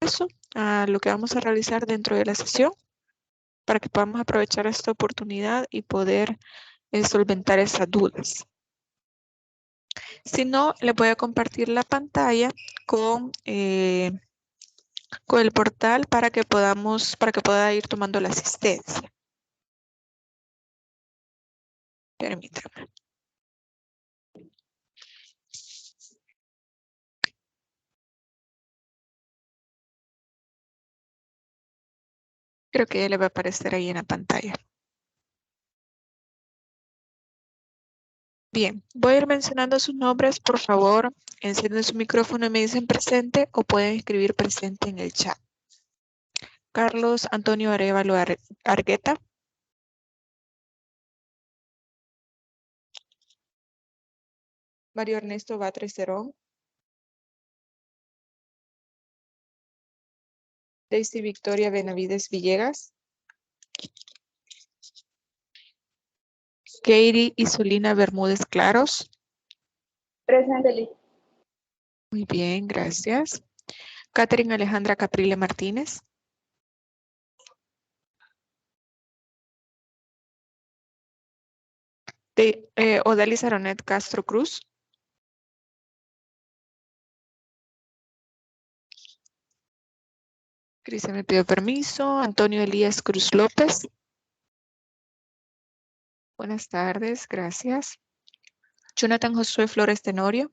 eso, a lo que vamos a realizar dentro de la sesión, para que podamos aprovechar esta oportunidad y poder solventar esas dudas. Si no, les voy a compartir la pantalla con el portal para que pueda ir tomando la asistencia. Permítanme. Creo que ya le va a aparecer ahí en la pantalla. Bien, voy a ir mencionando sus nombres. Por favor, encienden su micrófono y me dicen presente o pueden escribir presente en el chat. Carlos Antonio Arevalo Argueta. Mario Ernesto Batres Cerón. Daisy Victoria Benavides Villegas. Katie Isolina Bermúdez Claros. Presente, Liz. Muy bien, gracias. Catherine Alejandra Caprile Martínez. Odalis Aronet Castro Cruz. Cristian me pidió permiso. Antonio Elías Cruz López. Buenas tardes, gracias. Jonathan Josué Flores Tenorio.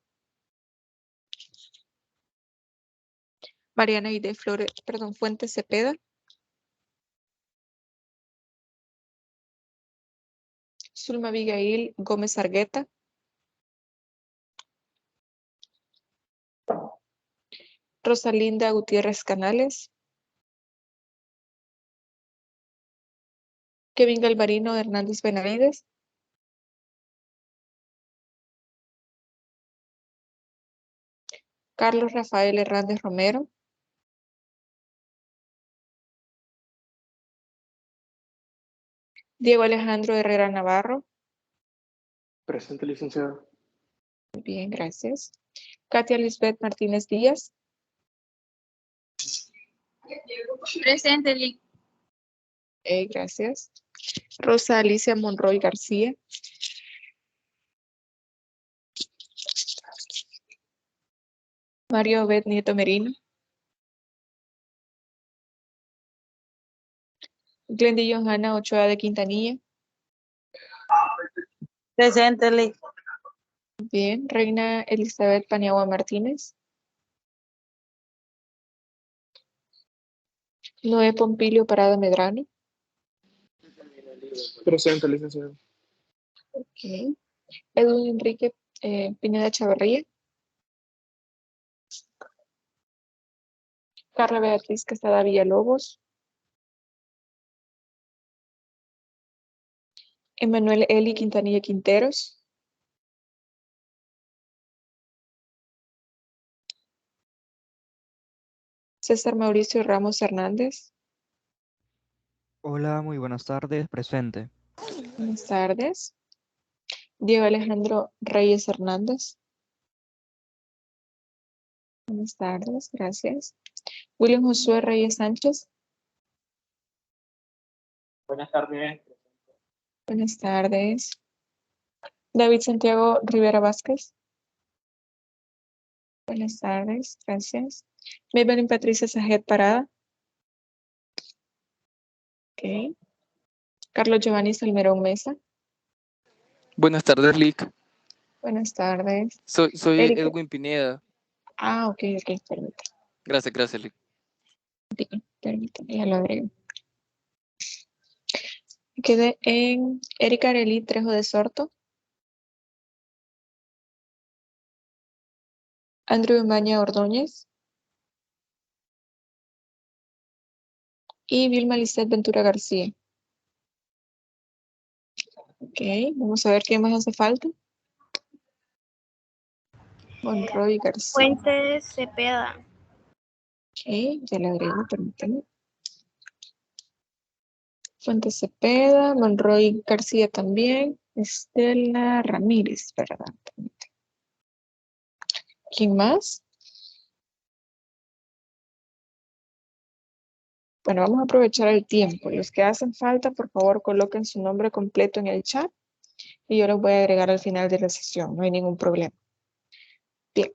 Mariana Ide Flores, perdón, Fuentes Cepeda. Zulma Abigail Gómez Argueta. Rosalinda Gutiérrez Canales. Kevin Galvarino Hernández Benavides. Carlos Rafael Hernández Romero. Diego Alejandro Herrera Navarro. Presente, licenciado. Muy bien, gracias. Katia Lisbeth Martínez Díaz. Presente, Liz. Gracias. Rosa Alicia Monroy García. Mario Obed Nieto Merino. Glendy Johanna Ochoa de Quintanilla. Presente, Liz. Bien. Reina Elizabeth Paniagua Martínez. Noé Pompilio Parada Medrano. Presente, licenciado. Ok. Edwin Enrique Pineda Chavarría. Carla Beatriz Quesada Villalobos. Emanuel Eli Quintanilla Quinteros. César Mauricio Ramos Hernández. Hola, muy buenas tardes, presente. Buenas tardes. Diego Alejandro Reyes Hernández. Buenas tardes, gracias. William Josué Reyes Sánchez. Buenas tardes. Buenas tardes. David Santiago Rivera Vázquez. Buenas tardes, gracias. Maybelline Patricia Sajet Parada. Ok. Carlos Giovanni Salmerón Mesa. Buenas tardes, Lick. Buenas tardes. Soy Erika. Edwin Pineda. Ah, ok, permítame. Gracias, Lick. Permítame, ya lo agrego. Quedé en Erika Arely Trejo de Sorto. Andrew Maña Ordóñez. Y Vilma Lisset Ventura García. Ok, vamos a ver qué más hace falta. Monroy García. Fuentes Cepeda. Ok, ya le agrego, permítame. Fuentes Cepeda, Monroy García también. Estela Ramírez, ¿verdad? ¿Quién más? Bueno, vamos a aprovechar el tiempo. Los que hacen falta, por favor, coloquen su nombre completo en el chat y yo los voy a agregar al final de la sesión. No hay ningún problema. Bien.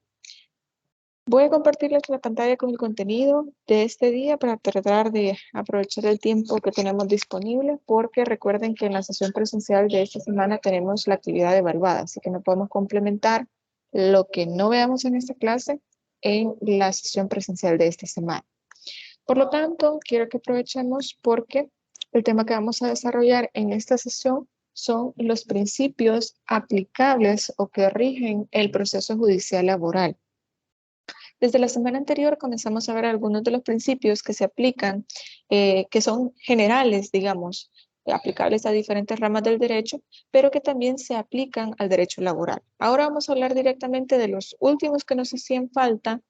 Voy a compartirles la pantalla con el contenido de este día para tratar de aprovechar el tiempo que tenemos disponible, porque recuerden que en la sesión presencial de esta semana tenemos la actividad evaluada, así que no podemos complementar lo que no veamos en esta clase en la sesión presencial de esta semana. Por lo tanto, quiero que aprovechemos porque el tema que vamos a desarrollar en esta sesión son los principios aplicables o que rigen el proceso judicial laboral. Desde la semana anterior comenzamos a ver algunos de los principios que se aplican, que son generales, digamos, aplicables a diferentes ramas del derecho, pero que también se aplican al derecho laboral. Ahora vamos a hablar directamente de los últimos que nos hacían falta,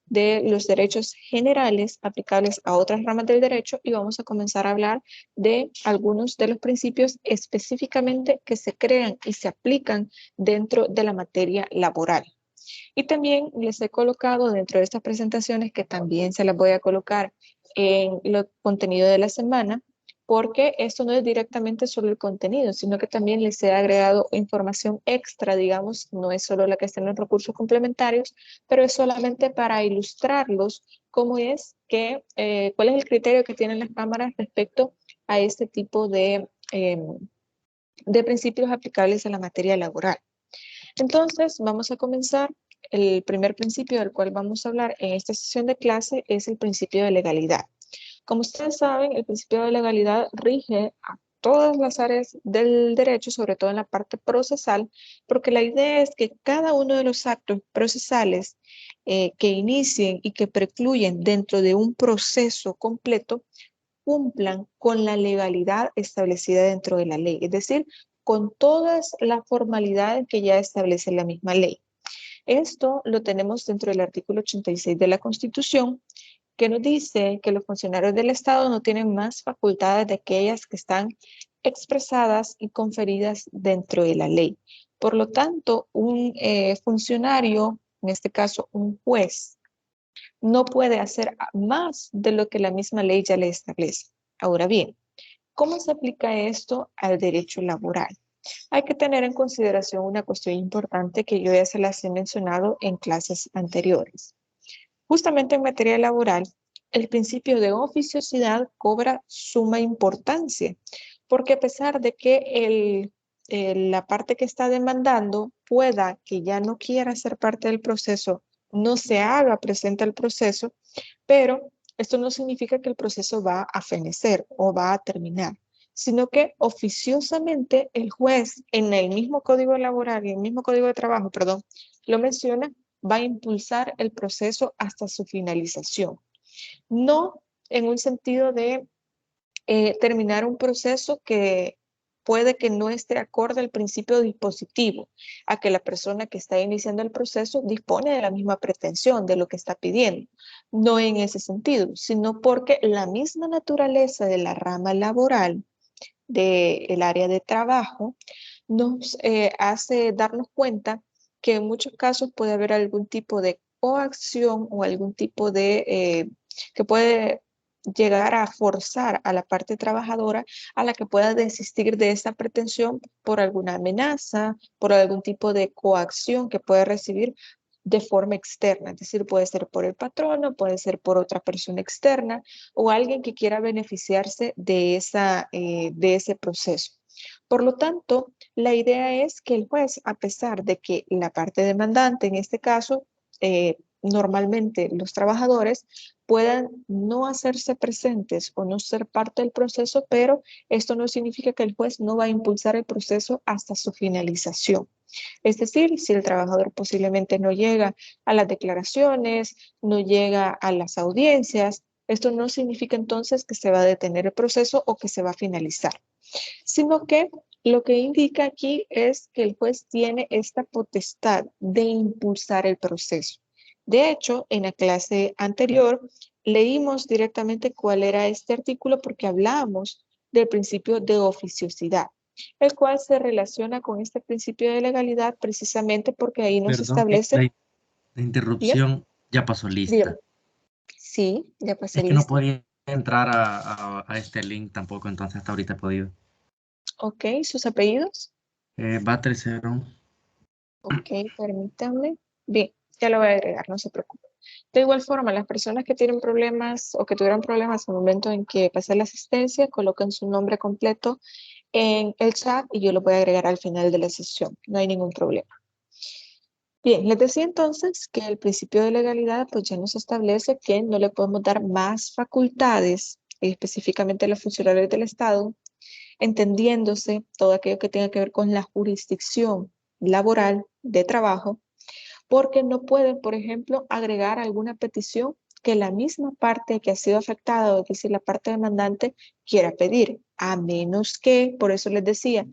de los derechos generales aplicables a otras ramas del derecho, y vamos a comenzar a hablar de algunos de los principios específicamente que se crean y se aplican dentro de la materia laboral. Y también les he colocado dentro de estas presentaciones, que también se las voy a colocar en el contenido de la semana, porque esto no es directamente solo el contenido, sino que también les he agregado información extra, digamos, no es solo la que está en los recursos complementarios, pero es solamente para ilustrarlos cómo es que, cuál es el criterio que tienen las cámaras respecto a este tipo de principios aplicables a la materia laboral. Entonces, vamos a comenzar. El primer principio del cual vamos a hablar en esta sesión de clase es el principio de legalidad. Como ustedes saben, el principio de legalidad rige a todas las áreas del derecho, sobre todo en la parte procesal, porque la idea es que cada uno de los actos procesales que inicien y que precluyen dentro de un proceso completo cumplan con la legalidad establecida dentro de la ley, es decir, con todas las formalidades que ya establece la misma ley. Esto lo tenemos dentro del artículo 86 de la Constitución, que nos dice que los funcionarios del Estado no tienen más facultades de aquellas que están expresadas y conferidas dentro de la ley. Por lo tanto, un funcionario, en este caso un juez, no puede hacer más de lo que la misma ley ya le establece. Ahora bien, ¿cómo se aplica esto al derecho laboral? Hay que tener en consideración una cuestión importante que yo ya se las he mencionado en clases anteriores. Justamente en materia laboral, el principio de oficiosidad cobra suma importancia, porque a pesar de que la parte que está demandando pueda que ya no quiera ser parte del proceso, no se haga presente al proceso, pero esto no significa que el proceso va a fenecer o va a terminar, sino que oficiosamente el juez en el mismo código laboral y el mismo código de trabajo, perdón, lo menciona, va a impulsar el proceso hasta su finalización. No en un sentido de terminar un proceso que puede que no esté acorde al principio dispositivo, a que la persona que está iniciando el proceso dispone de la misma pretensión de lo que está pidiendo. No en ese sentido, sino porque la misma naturaleza de la rama laboral del área de trabajo nos hace darnos cuenta que en muchos casos puede haber algún tipo de coacción o algún tipo de que puede llegar a forzar a la parte trabajadora a la que pueda desistir de esa pretensión por alguna amenaza, por algún tipo de coacción que puede recibir de forma externa, es decir, puede ser por el patrono, puede ser por otra persona externa o alguien que quiera beneficiarse de ese proceso. Por lo tanto, la idea es que el juez, a pesar de que la parte demandante, en este caso, normalmente los trabajadores, puedan no hacerse presentes o no ser parte del proceso, pero esto no significa que el juez no va a impulsar el proceso hasta su finalización. Es decir, si el trabajador posiblemente no llega a las declaraciones, no llega a las audiencias, esto no significa entonces que se va a detener el proceso o que se va a finalizar, sino que lo que indica aquí es que el juez tiene esta potestad de impulsar el proceso. De hecho, en la clase anterior leímos directamente cuál era este artículo porque hablábamos del principio de oficiosidad, el cual se relaciona con este principio de legalidad precisamente porque ahí nos Perdón, establece. la interrupción ya pasó Dígame. lista. Sí, ya pasé Es que no lista. podría entrar a este link tampoco, entonces hasta ahorita he podido. Ok, ¿sus apellidos? Va 3-0. Ok, permítanme. Bien, ya lo voy a agregar, no se preocupe. De igual forma, las personas que tienen problemas o que tuvieron problemas al momento en que pasé la asistencia, coloquen su nombre completo en el chat y yo lo voy a agregar al final de la sesión. No hay ningún problema. Bien, les decía entonces que el principio de legalidad pues ya nos establece que no le podemos dar más facultades, específicamente a los funcionarios del Estado, entendiéndose todo aquello que tenga que ver con la jurisdicción laboral de trabajo, porque no pueden, por ejemplo, agregar alguna petición que la misma parte que ha sido afectada, o es decir, la parte demandante, quiera pedir, a menos que, por eso les decía,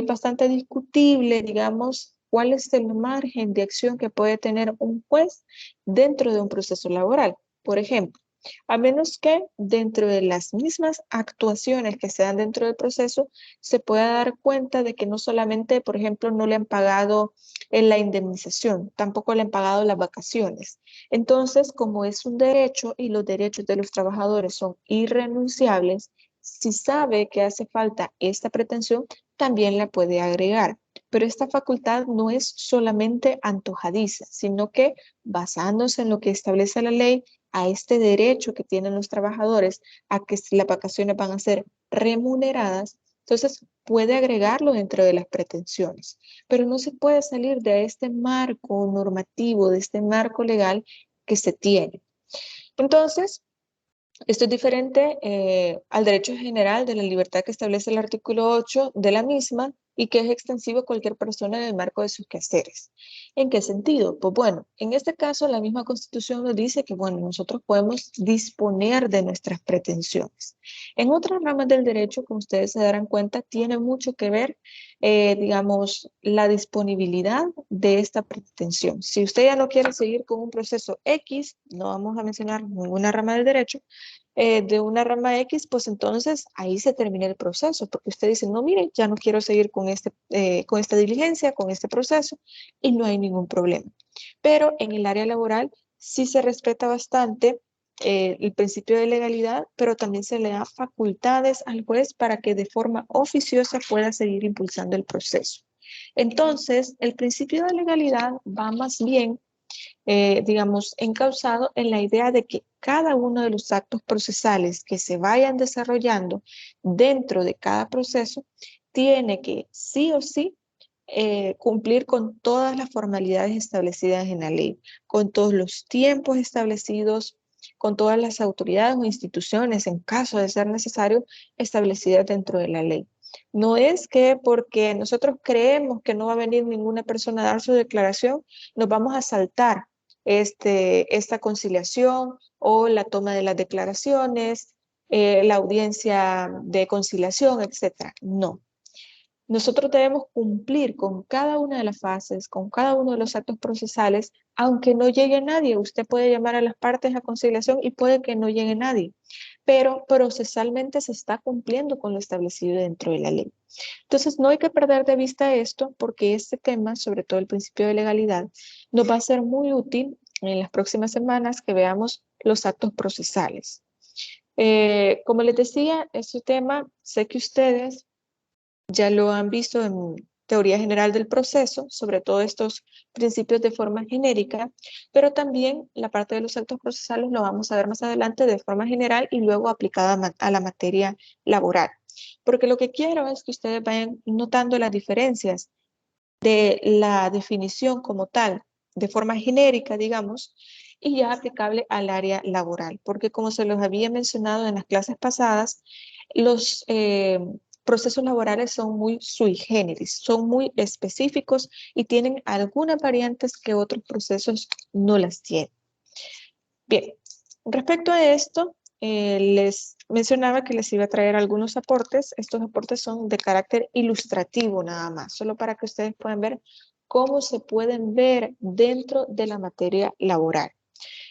bastante discutible, digamos, cuál es el margen de acción que puede tener un juez dentro de un proceso laboral. Por ejemplo, a menos que dentro de las mismas actuaciones que se dan dentro del proceso se pueda dar cuenta de que no solamente, por ejemplo, no le han pagado la indemnización, tampoco le han pagado las vacaciones. Entonces, como es un derecho y los derechos de los trabajadores son irrenunciables, si sabe que hace falta esta pretensión, también la puede agregar. Pero esta facultad no es solamente antojadiza, sino que basándose en lo que establece la ley, a este derecho que tienen los trabajadores a que las vacaciones van a ser remuneradas, entonces puede agregarlo dentro de las pretensiones, pero no se puede salir de este marco normativo, de este marco legal que se tiene. Entonces, esto es diferente al derecho general de la libertad que establece el artículo 8 de la misma y que es extensivo a cualquier persona en el marco de sus quehaceres. ¿En qué sentido? Pues bueno, en este caso la misma Constitución nos dice que bueno, nosotros podemos disponer de nuestras pretensiones. En otras ramas del derecho, como ustedes se darán cuenta, tiene mucho que ver, digamos, la disponibilidad de esta pretensión. Si usted ya no quiere seguir con un proceso X, no vamos a mencionar ninguna rama del derecho, de una rama X, pues entonces ahí se termina el proceso, porque usted dice, no, mire, ya no quiero seguir con esta diligencia, con este proceso, y no hay ningún problema. Pero en el área laboral sí se respeta bastante el principio de legalidad, pero también se le da facultades al juez para que de forma oficiosa pueda seguir impulsando el proceso. Entonces, el principio de legalidad va más bien digamos, encauzado en la idea de que cada uno de los actos procesales que se vayan desarrollando dentro de cada proceso tiene que sí o sí cumplir con todas las formalidades establecidas en la ley, con todos los tiempos establecidos, con todas las autoridades o instituciones, en caso de ser necesario, establecidas dentro de la ley. No es que porque nosotros creemos que no va a venir ninguna persona a dar su declaración, nos vamos a saltar esta conciliación o la toma de las declaraciones, la audiencia de conciliación, etc. No. Nosotros debemos cumplir con cada una de las fases, con cada uno de los actos procesales, aunque no llegue nadie. Usted puede llamar a las partes a conciliación y puede que no llegue nadie, pero procesalmente se está cumpliendo con lo establecido dentro de la ley. Entonces, no hay que perder de vista esto porque este tema, sobre todo el principio de legalidad, nos va a ser muy útil en las próximas semanas que veamos los actos procesales. Como les decía, este tema, sé que ustedes ya lo han visto en teoría general del proceso, sobre todo estos principios de forma genérica, pero también la parte de los actos procesales lo vamos a ver más adelante de forma general y luego aplicada a la materia laboral. Porque lo que quiero es que ustedes vayan notando las diferencias de la definición como tal, de forma genérica, digamos, y ya aplicable al área laboral. Porque como se los había mencionado en las clases pasadas, los procesos laborales son muy sui generis, son muy específicos y tienen algunas variantes que otros procesos no las tienen. Bien, respecto a esto, les mencionaba que les iba a traer algunos aportes. Estos aportes son de carácter ilustrativo nada más, solo para que ustedes puedan ver cómo se pueden ver dentro de la materia laboral.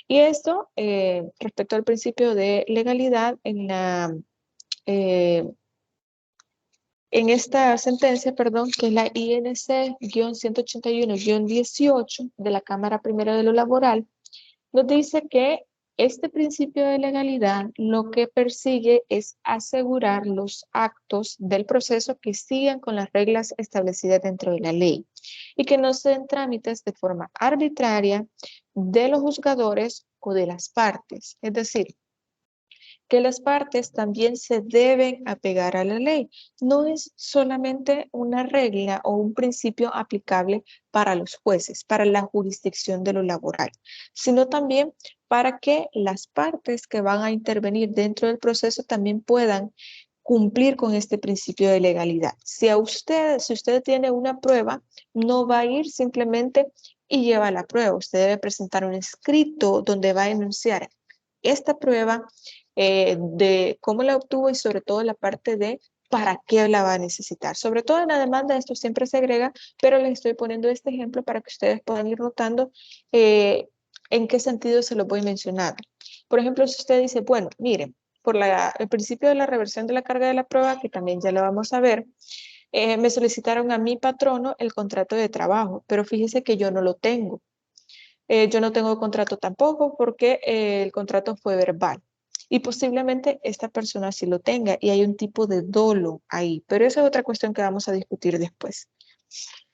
Y esto, respecto al principio de legalidad, en esta sentencia, perdón, que es la INC-181-18 de la Cámara Primera de lo Laboral, nos dice que Este principio de legalidad lo que persigue es asegurar los actos del proceso que sigan con las reglas establecidas dentro de la ley y que no sean trámites de forma arbitraria de los juzgadores o de las partes. Es decir, que las partes también se deben apegar a la ley. No es solamente una regla o un principio aplicable para los jueces, para la jurisdicción de lo laboral, sino también para que las partes que van a intervenir dentro del proceso también puedan cumplir con este principio de legalidad. Si usted tiene una prueba, no va a ir simplemente y lleva la prueba. Usted debe presentar un escrito donde va a enunciar esta prueba, de cómo la obtuvo y sobre todo la parte de para qué la va a necesitar. Sobre todo en la demanda esto siempre se agrega, pero les estoy poniendo este ejemplo para que ustedes puedan ir notando en qué sentido se lo voy mencionando. Por ejemplo, si usted dice, bueno, miren, por el principio de la reversión de la carga de la prueba, que también ya lo vamos a ver, me solicitaron a mi patrono el contrato de trabajo, pero fíjese que yo no lo tengo. Yo no tengo contrato tampoco porque el contrato fue verbal. Y posiblemente esta persona sí lo tenga y hay un tipo de dolo ahí. Pero esa es otra cuestión que vamos a discutir después.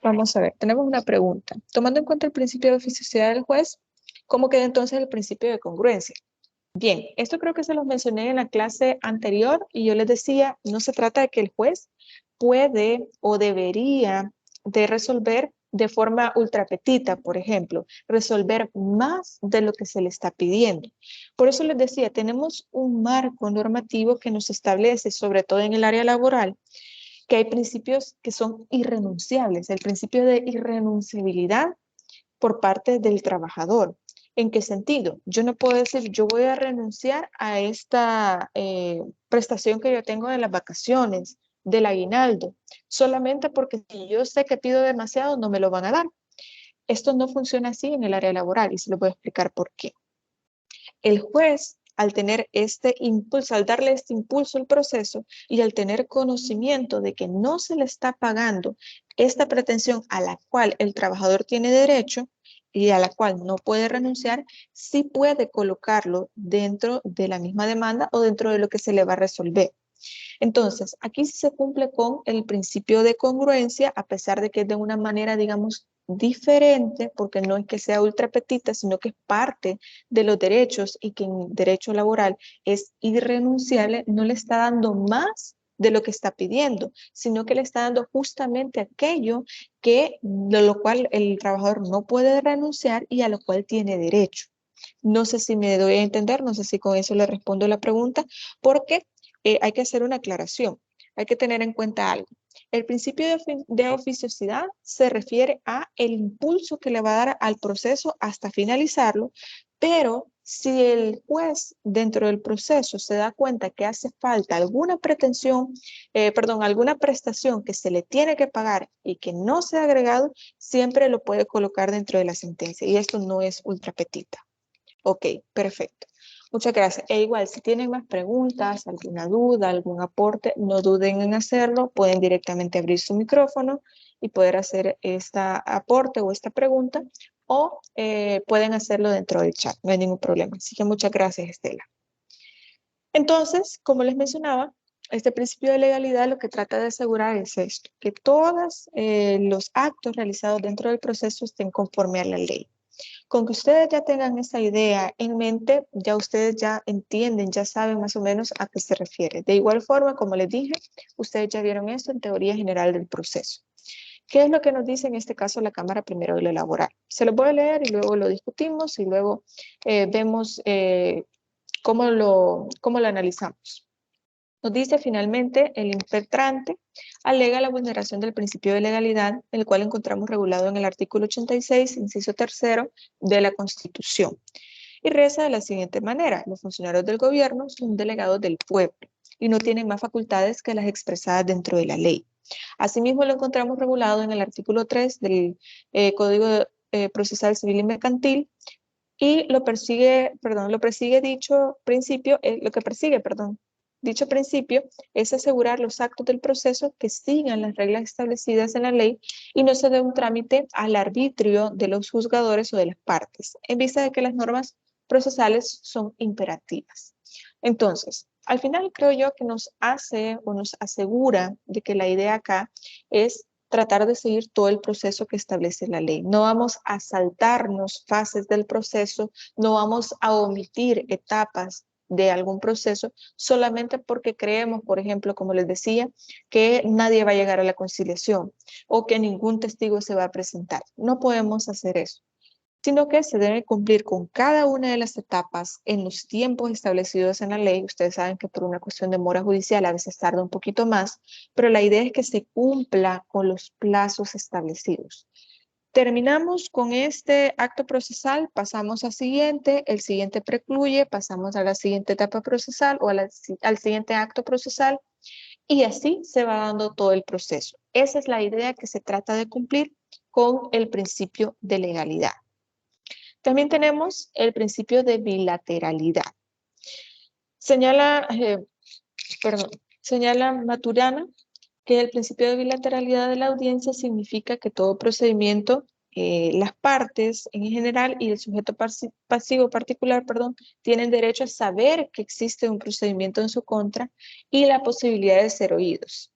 Vamos a ver, tenemos una pregunta. Tomando en cuenta el principio de oficiosidad del juez, ¿cómo queda entonces el principio de congruencia? Bien, esto creo que se los mencioné en la clase anterior y yo les decía, no se trata de que el juez puede o debería de resolver de forma ultrapetita, por ejemplo, resolver más de lo que se le está pidiendo. Por eso les decía, tenemos un marco normativo que nos establece, sobre todo en el área laboral, que hay principios que son irrenunciables, el principio de irrenunciabilidad por parte del trabajador. ¿En qué sentido? Yo no puedo decir, yo voy a renunciar a esta prestación que yo tengo de las vacaciones, del aguinaldo, solamente porque si yo sé que pido demasiado, no me lo van a dar. Esto no funciona así en el área laboral y se lo voy a explicar por qué. El juez, al tener este impulso, al darle este impulso al proceso y al tener conocimiento de que no se le está pagando esta pretensión a la cual el trabajador tiene derecho y a la cual no puede renunciar, sí puede colocarlo dentro de la misma demanda o dentro de lo que se le va a resolver. Entonces, aquí sí se cumple con el principio de congruencia, a pesar de que es de una manera, digamos, diferente, porque no es que sea ultra petita, sino que es parte de los derechos y que en derecho laboral es irrenunciable, no le está dando más de lo que está pidiendo, sino que le está dando justamente aquello que, de lo cual el trabajador no puede renunciar y a lo cual tiene derecho. No sé si me doy a entender, no sé si con eso le respondo la pregunta, porque hay que hacer una aclaración. Hay que tener en cuenta algo. El principio de oficiosidad se refiere a el impulso que le va a dar al proceso hasta finalizarlo, pero si el juez dentro del proceso se da cuenta que hace falta alguna pretensión, alguna prestación que se le tiene que pagar y que no se ha agregado, siempre lo puede colocar dentro de la sentencia y esto no es ultra petita. Ok, perfecto. Muchas gracias. E igual, si tienen más preguntas, alguna duda, algún aporte, no duden en hacerlo. Pueden directamente abrir su micrófono y poder hacer este aporte o esta pregunta o pueden hacerlo dentro del chat. No hay ningún problema. Así que muchas gracias, Estela. Entonces, como les mencionaba, este principio de legalidad lo que trata de asegurar es esto, que todos los actos realizados dentro del proceso estén conforme a la ley. Con que ustedes ya tengan esa idea en mente, ya ustedes ya entienden, ya saben más o menos a qué se refiere. De igual forma, como les dije, ustedes ya vieron esto en teoría general del proceso. ¿Qué es lo que nos dice en este caso la Cámara primero de lo laboral? Se lo voy a leer y luego lo discutimos y luego vemos cómo lo analizamos. Nos dice finalmente el impetrante alega la vulneración del principio de legalidad, el cual encontramos regulado en el artículo 86, inciso 3 de la Constitución. Y reza de la siguiente manera: los funcionarios del gobierno son delegados del pueblo y no tienen más facultades que las expresadas dentro de la ley. Asimismo, lo encontramos regulado en el artículo 3 del Código Procesal Civil y Mercantil y lo que persigue dicho principio es asegurar los actos del proceso que sigan las reglas establecidas en la ley y no se dé un trámite al arbitrio de los juzgadores o de las partes, en vista de que las normas procesales son imperativas. Entonces, al final creo yo que nos hace o nos asegura de que la idea acá es tratar de seguir todo el proceso que establece la ley. No vamos a saltarnos fases del proceso, no vamos a omitir etapas de algún proceso solamente porque creemos, por ejemplo, como les decía, que nadie va a llegar a la conciliación o que ningún testigo se va a presentar. No podemos hacer eso, sino que se debe cumplir con cada una de las etapas en los tiempos establecidos en la ley. Ustedes saben que por una cuestión de mora judicial a veces tarda un poquito más, pero la idea es que se cumpla con los plazos establecidos. Terminamos con este acto procesal, pasamos al siguiente, el siguiente precluye, pasamos a la siguiente etapa procesal o al siguiente acto procesal y así se va dando todo el proceso. Esa es la idea que se trata de cumplir con el principio de legalidad. También tenemos el principio de bilateralidad. Señala Maturana que el principio de bilateralidad de la audiencia significa que todo procedimiento, las partes en general y el sujeto pasivo particular, tienen derecho a saber que existe un procedimiento en su contra y la posibilidad de ser oídos.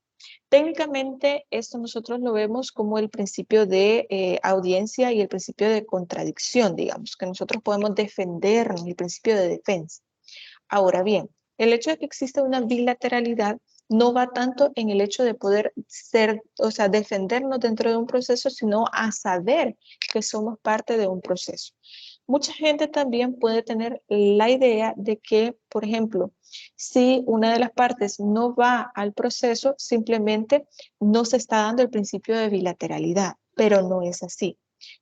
Técnicamente, esto nosotros lo vemos como el principio de audiencia y el principio de contradicción, digamos, que nosotros podemos defendernos, el principio de defensa. Ahora bien, el hecho de que exista una bilateralidad no va tanto en el hecho de poder defendernos dentro de un proceso, sino a saber que somos parte de un proceso. Mucha gente también puede tener la idea de que, por ejemplo, si una de las partes no va al proceso, simplemente no se está dando el principio de bilateralidad, pero no es así.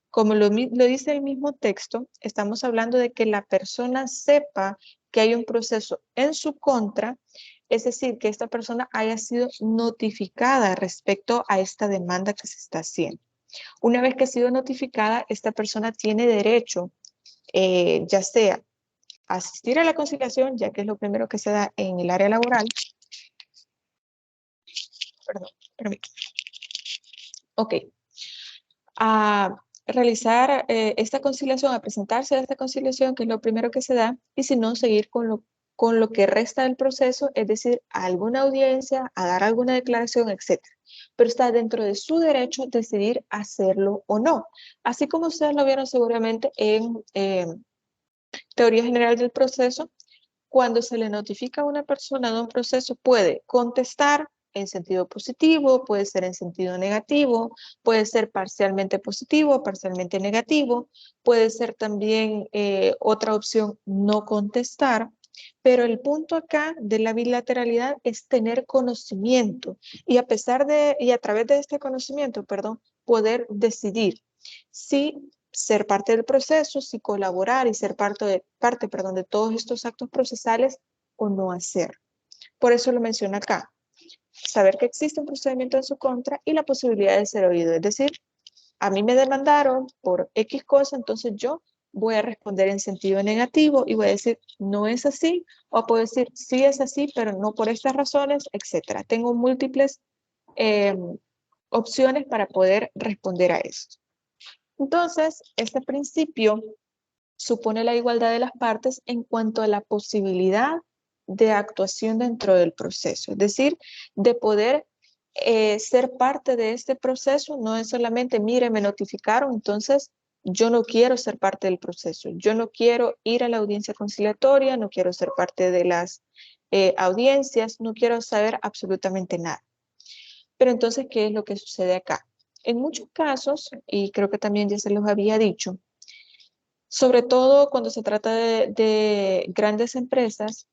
Como lo dice el mismo texto, estamos hablando de que la persona sepa que hay un proceso en su contra, es decir, que esta persona haya sido notificada respecto a esta demanda que se está haciendo. Una vez que ha sido notificada, esta persona tiene derecho, ya sea a asistir a la conciliación, ya que es lo primero que se da en el área laboral. Ok. A realizar esta conciliación, a presentarse a esta conciliación, que es lo primero que se da, y si no, seguir con lo que resta del proceso, es decir, a alguna audiencia, a dar alguna declaración, etc. Pero está dentro de su derecho decidir hacerlo o no. Así como ustedes lo vieron seguramente en teoría general del proceso, cuando se le notifica a una persona de un proceso, puede contestar en sentido positivo, puede ser en sentido negativo, puede ser parcialmente positivo, parcialmente negativo, puede ser también otra opción no contestar, pero el punto acá de la bilateralidad es tener conocimiento y a través de este conocimiento, poder decidir si ser parte del proceso, si colaborar y ser parte de todos estos actos procesales o no hacer. Por eso lo menciona acá. Saber que existe un procedimiento en su contra y la posibilidad de ser oído. Es decir, a mí me demandaron por X cosa, entonces yo voy a responder en sentido negativo y voy a decir, no es así, o puedo decir, sí es así, pero no por estas razones, etc. Tengo múltiples opciones para poder responder a esto. Entonces, este principio supone la igualdad de las partes en cuanto a la posibilidad de actuación dentro del proceso, es decir, de poder ser parte de este proceso. No es solamente, mire, me notificaron, entonces yo no quiero ser parte del proceso, yo no quiero ir a la audiencia conciliatoria, no quiero ser parte de las audiencias, no quiero saber absolutamente nada. Pero entonces, ¿qué es lo que sucede acá? En muchos casos, y creo que también ya se los había dicho, sobre todo cuando se trata de grandes empresas,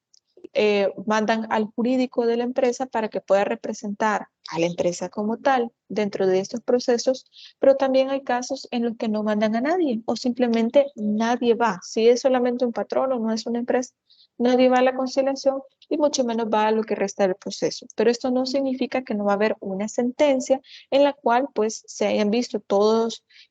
mandan al jurídico de la empresa para que pueda representar a la empresa como tal dentro de estos procesos, pero también hay casos en los que no mandan a nadie o simplemente nadie va. Si es solamente un patrón o no es una empresa, nadie va a la conciliación y mucho menos va a lo que resta del proceso. Pero esto no significa que no va a haber una sentencia en la cual pues se hayan visto todo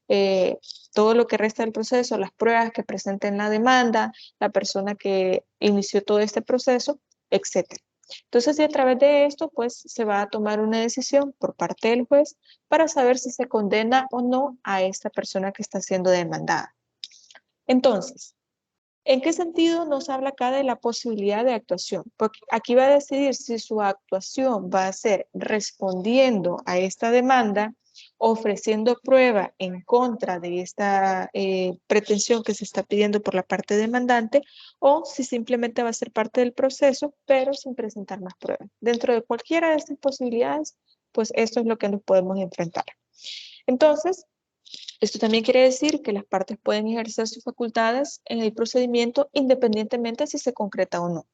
lo que resta del proceso, las pruebas que presenten la demanda, la persona que inició todo este proceso, etc. Entonces, y a través de esto, pues se va a tomar una decisión por parte del juez para saber si se condena o no a esta persona que está siendo demandada. Entonces, ¿En qué sentido nos habla acá de la posibilidad de actuación? Porque aquí va a decidir si su actuación va a ser respondiendo a esta demanda, ofreciendo prueba en contra de esta pretensión que se está pidiendo por la parte demandante, o si simplemente va a ser parte del proceso, pero sin presentar más pruebas. Dentro de cualquiera de estas posibilidades, pues esto es lo que nos podemos enfrentar. Entonces, esto también quiere decir que las partes pueden ejercer sus facultades en el procedimiento independientemente si se concreta o no.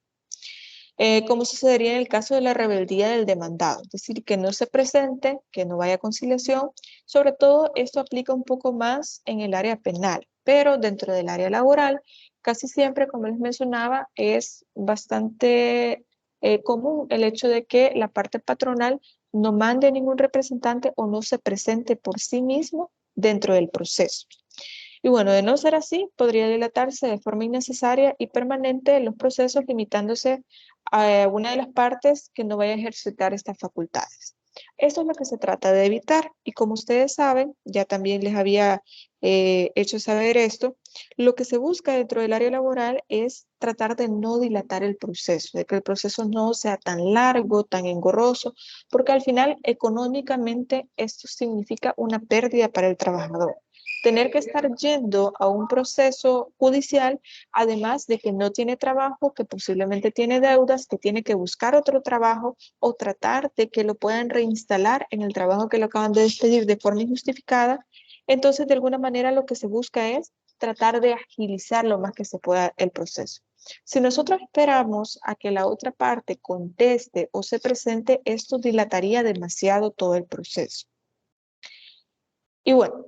Como sucedería en el caso de la rebeldía del demandado, es decir, que no se presente, que no vaya a conciliación. Sobre todo esto aplica un poco más en el área penal, pero dentro del área laboral, casi siempre, como les mencionaba, es bastante común el hecho de que la parte patronal no mande ningún representante o no se presente por sí mismo dentro del proceso. Y bueno, de no ser así, podría dilatarse de forma innecesaria y permanente los procesos, limitándose a una de las partes que no vaya a ejercitar estas facultades. Esto es lo que se trata de evitar, y como ustedes saben, ya también les había hecho saber esto, lo que se busca dentro del área laboral es tratar de no dilatar el proceso, de que el proceso no sea tan largo, tan engorroso, porque al final económicamente esto significa una pérdida para el trabajador. Tener que estar yendo a un proceso judicial, además de que no tiene trabajo, que posiblemente tiene deudas, que tiene que buscar otro trabajo o tratar de que lo puedan reinstalar en el trabajo que lo acaban de despedir de forma injustificada. Entonces, de alguna manera lo que se busca es tratar de agilizar lo más que se pueda el proceso. Si nosotros esperamos a que la otra parte conteste o se presente, esto dilataría demasiado todo el proceso. Y bueno,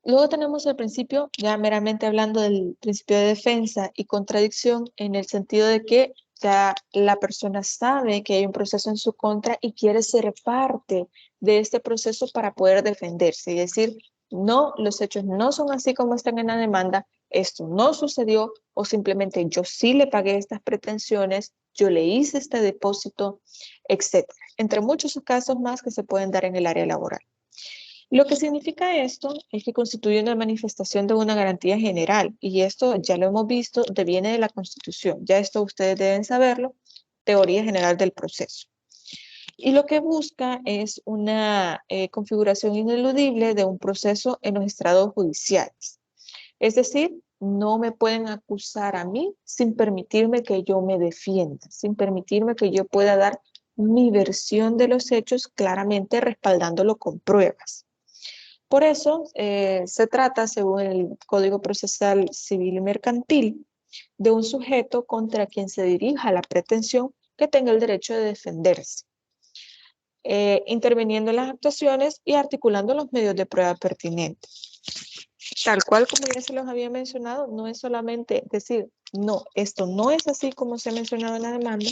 luego tenemos el principio, ya meramente hablando del principio de defensa y contradicción, en el sentido de que ya la persona sabe que hay un proceso en su contra y quiere ser parte de este proceso para poder defenderse y decir, no, los hechos no son así como están en la demanda, esto no sucedió, o simplemente yo sí le pagué estas pretensiones, yo le hice este depósito, etc. Entre muchos casos más que se pueden dar en el área laboral. Lo que significa esto es que constituye una manifestación de una garantía general, y esto ya lo hemos visto, deviene de la Constitución. Ya esto ustedes deben saberlo, teoría general del proceso. Y lo que busca es una configuración ineludible de un proceso en los estrados judiciales. Es decir, no me pueden acusar a mí sin permitirme que yo me defienda, sin permitirme que yo pueda dar mi versión de los hechos, claramente respaldándolo con pruebas. Por eso se trata, según el Código Procesal Civil y Mercantil, de un sujeto contra quien se dirija la pretensión que tenga el derecho de defenderse, interviniendo en las actuaciones y articulando los medios de prueba pertinentes. Tal cual como ya se los había mencionado, no es solamente decir, no, esto no es así como se ha mencionado en la demanda,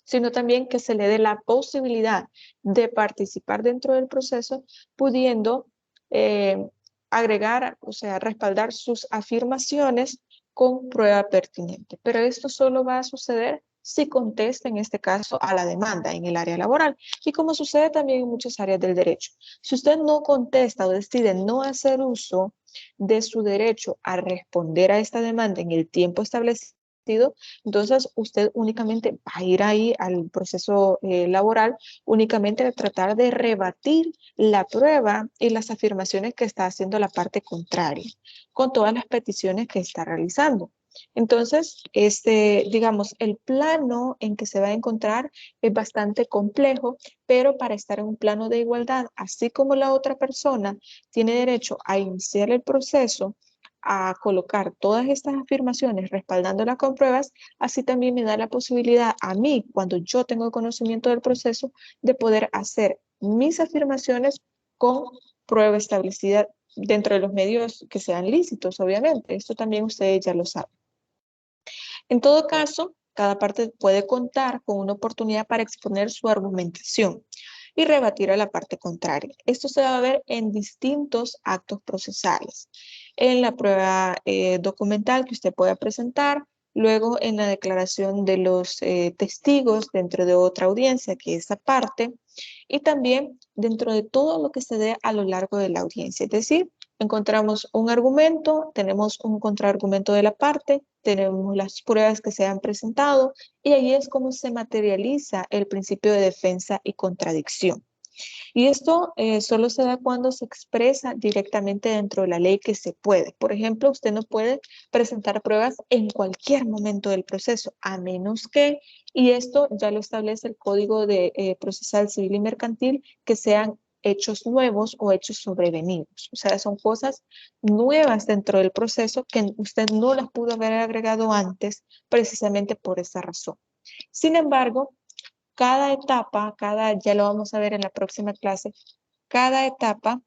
sino también que se le dé la posibilidad de participar dentro del proceso, pudiendo agregar, o sea, respaldar sus afirmaciones con prueba pertinente. Pero esto solo va a suceder si contesta, en este caso, a la demanda en el área laboral, y como sucede también en muchas áreas del derecho. Si usted no contesta o decide no hacer uso de su derecho a responder a esta demanda en el tiempo establecido, entonces usted únicamente va a ir ahí al proceso laboral, únicamente a tratar de rebatir la prueba y las afirmaciones que está haciendo la parte contraria, con todas las peticiones que está realizando. Entonces, digamos, el plano en que se va a encontrar es bastante complejo, pero para estar en un plano de igualdad, así como la otra persona tiene derecho a iniciar el proceso, a colocar todas estas afirmaciones respaldándolas con pruebas, así también me da la posibilidad a mí, cuando yo tengo conocimiento del proceso, de poder hacer mis afirmaciones con prueba establecida dentro de los medios que sean lícitos, obviamente. Esto también ustedes ya lo saben. En todo caso, cada parte puede contar con una oportunidad para exponer su argumentación y rebatir a la parte contraria. Esto se va a ver en distintos actos procesales. En la prueba documental que usted pueda presentar, luego en la declaración de los testigos dentro de otra audiencia, que es aparte, y también dentro de todo lo que se dé a lo largo de la audiencia, es decir, encontramos un argumento, tenemos un contraargumento de la parte, tenemos las pruebas que se han presentado y ahí es como se materializa el principio de defensa y contradicción. Y esto solo se da cuando se expresa directamente dentro de la ley que se puede. Por ejemplo, usted no puede presentar pruebas en cualquier momento del proceso, a menos que, y esto ya lo establece el Código de Procesal Civil y Mercantil, que sean hechos nuevos o hechos sobrevenidos. O sea, son cosas nuevas dentro del proceso que usted no las pudo haber agregado antes precisamente por esa razón. Sin embargo, cada etapa, ya lo vamos a ver en la próxima clase, cada etapa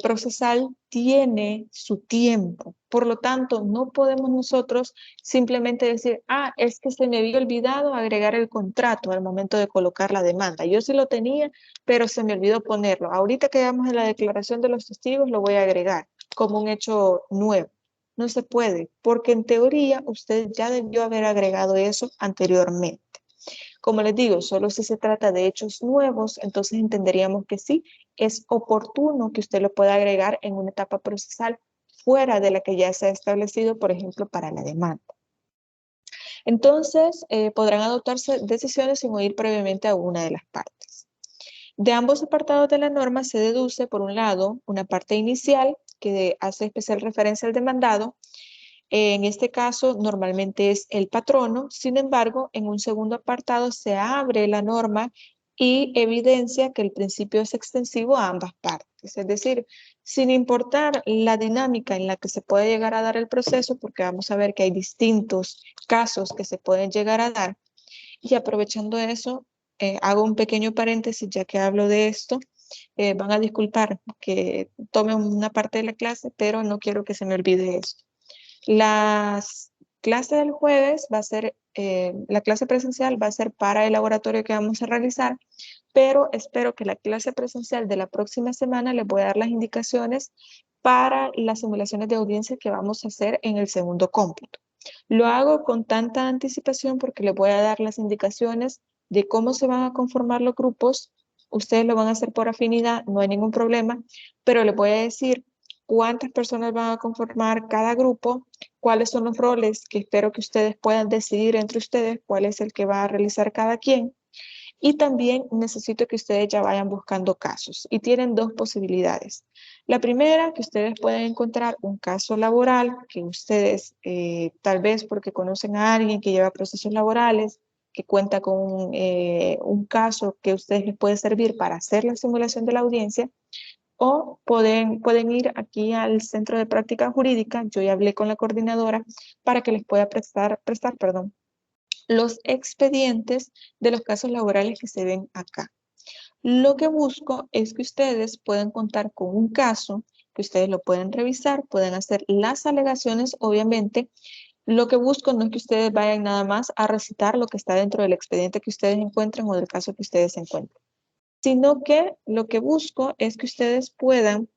procesal tiene su tiempo. Por lo tanto, no podemos nosotros simplemente decir, es que se me había olvidado agregar el contrato al momento de colocar la demanda. Yo sí lo tenía, pero se me olvidó ponerlo. Ahorita que vamos en la declaración de los testigos, lo voy a agregar como un hecho nuevo. No se puede, porque en teoría usted ya debió haber agregado eso anteriormente. Como les digo, solo si se trata de hechos nuevos, entonces entenderíamos que sí, es oportuno que usted lo pueda agregar en una etapa procesal fuera de la que ya se ha establecido, por ejemplo, para la demanda. Entonces, podrán adoptarse decisiones sin oír previamente a una de las partes. De ambos apartados de la norma se deduce, por un lado, una parte inicial que hace especial referencia al demandado. En este caso, normalmente es el patrono. Sin embargo, en un segundo apartado se abre la norma y evidencia que el principio es extensivo a ambas partes. Es decir, sin importar la dinámica en la que se puede llegar a dar el proceso, porque vamos a ver que hay distintos casos que se pueden llegar a dar. Y aprovechando eso, hago un pequeño paréntesis ya que hablo de esto. Van a disculpar que tome una parte de la clase, pero no quiero que se me olvide esto. Las clases del jueves va a ser, la clase presencial va a ser para el laboratorio que vamos a realizar, pero espero que la clase presencial de la próxima semana les voy a dar las indicaciones para las simulaciones de audiencia que vamos a hacer en el segundo cómputo. Lo hago con tanta anticipación porque les voy a dar las indicaciones de cómo se van a conformar los grupos. Ustedes lo van a hacer por afinidad, no hay ningún problema, pero les voy a decir cuántas personas van a conformar cada grupo, cuáles son los roles que espero que ustedes puedan decidir entre ustedes, cuál es el que va a realizar cada quien. Y también necesito que ustedes ya vayan buscando casos. Y tienen dos posibilidades. La primera, que ustedes pueden encontrar un caso laboral, que ustedes tal vez porque conocen a alguien que lleva procesos laborales, que cuenta con un caso que a ustedes les puede servir para hacer la simulación de la audiencia, o pueden ir aquí al Centro de Práctica Jurídica. Yo ya hablé con la coordinadora para que les pueda prestar los expedientes de los casos laborales que se ven acá. Lo que busco es que ustedes puedan contar con un caso, que ustedes lo pueden revisar, pueden hacer las alegaciones, obviamente. Lo que busco no es que ustedes vayan nada más a recitar lo que está dentro del expediente que ustedes encuentren o del caso que ustedes encuentren, sino que lo que busco es que ustedes puedan,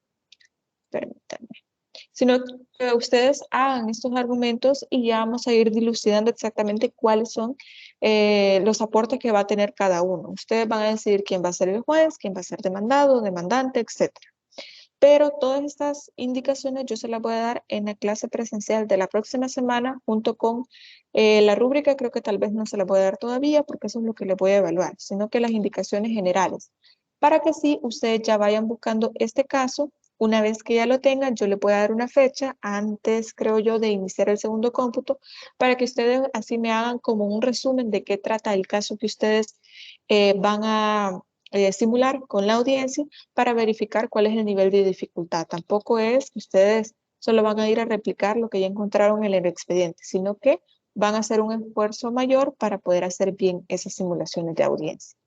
permítanme, sino que ustedes hagan estos argumentos y ya vamos a ir dilucidando exactamente cuáles son los aportes que va a tener cada uno. Ustedes van a decidir quién va a ser el juez, quién va a ser demandado, demandante, etc. Pero todas estas indicaciones yo se las voy a dar en la clase presencial de la próxima semana junto con la rúbrica. Creo que tal vez no se la voy a dar todavía porque eso es lo que les voy a evaluar, sino que las indicaciones generales, para que sí ustedes ya vayan buscando este caso. Una vez que ya lo tengan, yo les voy a dar una fecha antes, creo yo, de iniciar el segundo cómputo, para que ustedes así me hagan como un resumen de qué trata el caso que ustedes van a simular con la audiencia para verificar cuál es el nivel de dificultad. Tampoco es que ustedes solo van a ir a replicar lo que ya encontraron en el expediente, sino que van a hacer un esfuerzo mayor para poder hacer bien esas simulaciones de audiencia.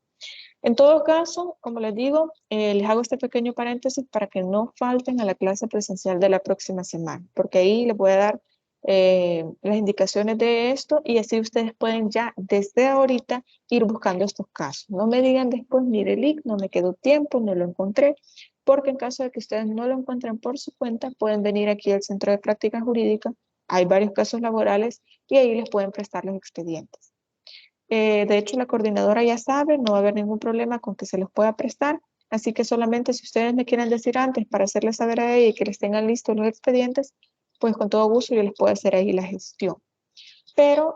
En todo caso, como les digo, les hago este pequeño paréntesis para que no falten a la clase presencial de la próxima semana, porque ahí les voy a dar las indicaciones de esto y así ustedes pueden ya desde ahorita ir buscando estos casos. No me digan después, mire, Lic, no me quedó tiempo, no lo encontré, porque en caso de que ustedes no lo encuentren por su cuenta, pueden venir aquí al Centro de Práctica Jurídica. Hay varios casos laborales y ahí les pueden prestar los expedientes. De hecho, la coordinadora ya sabe, no va a haber ningún problema con que se los pueda prestar. Así que solamente si ustedes me quieren decir antes para hacerles saber a ella y que les tengan listos los expedientes, pues con todo gusto yo les puedo hacer ahí la gestión. Pero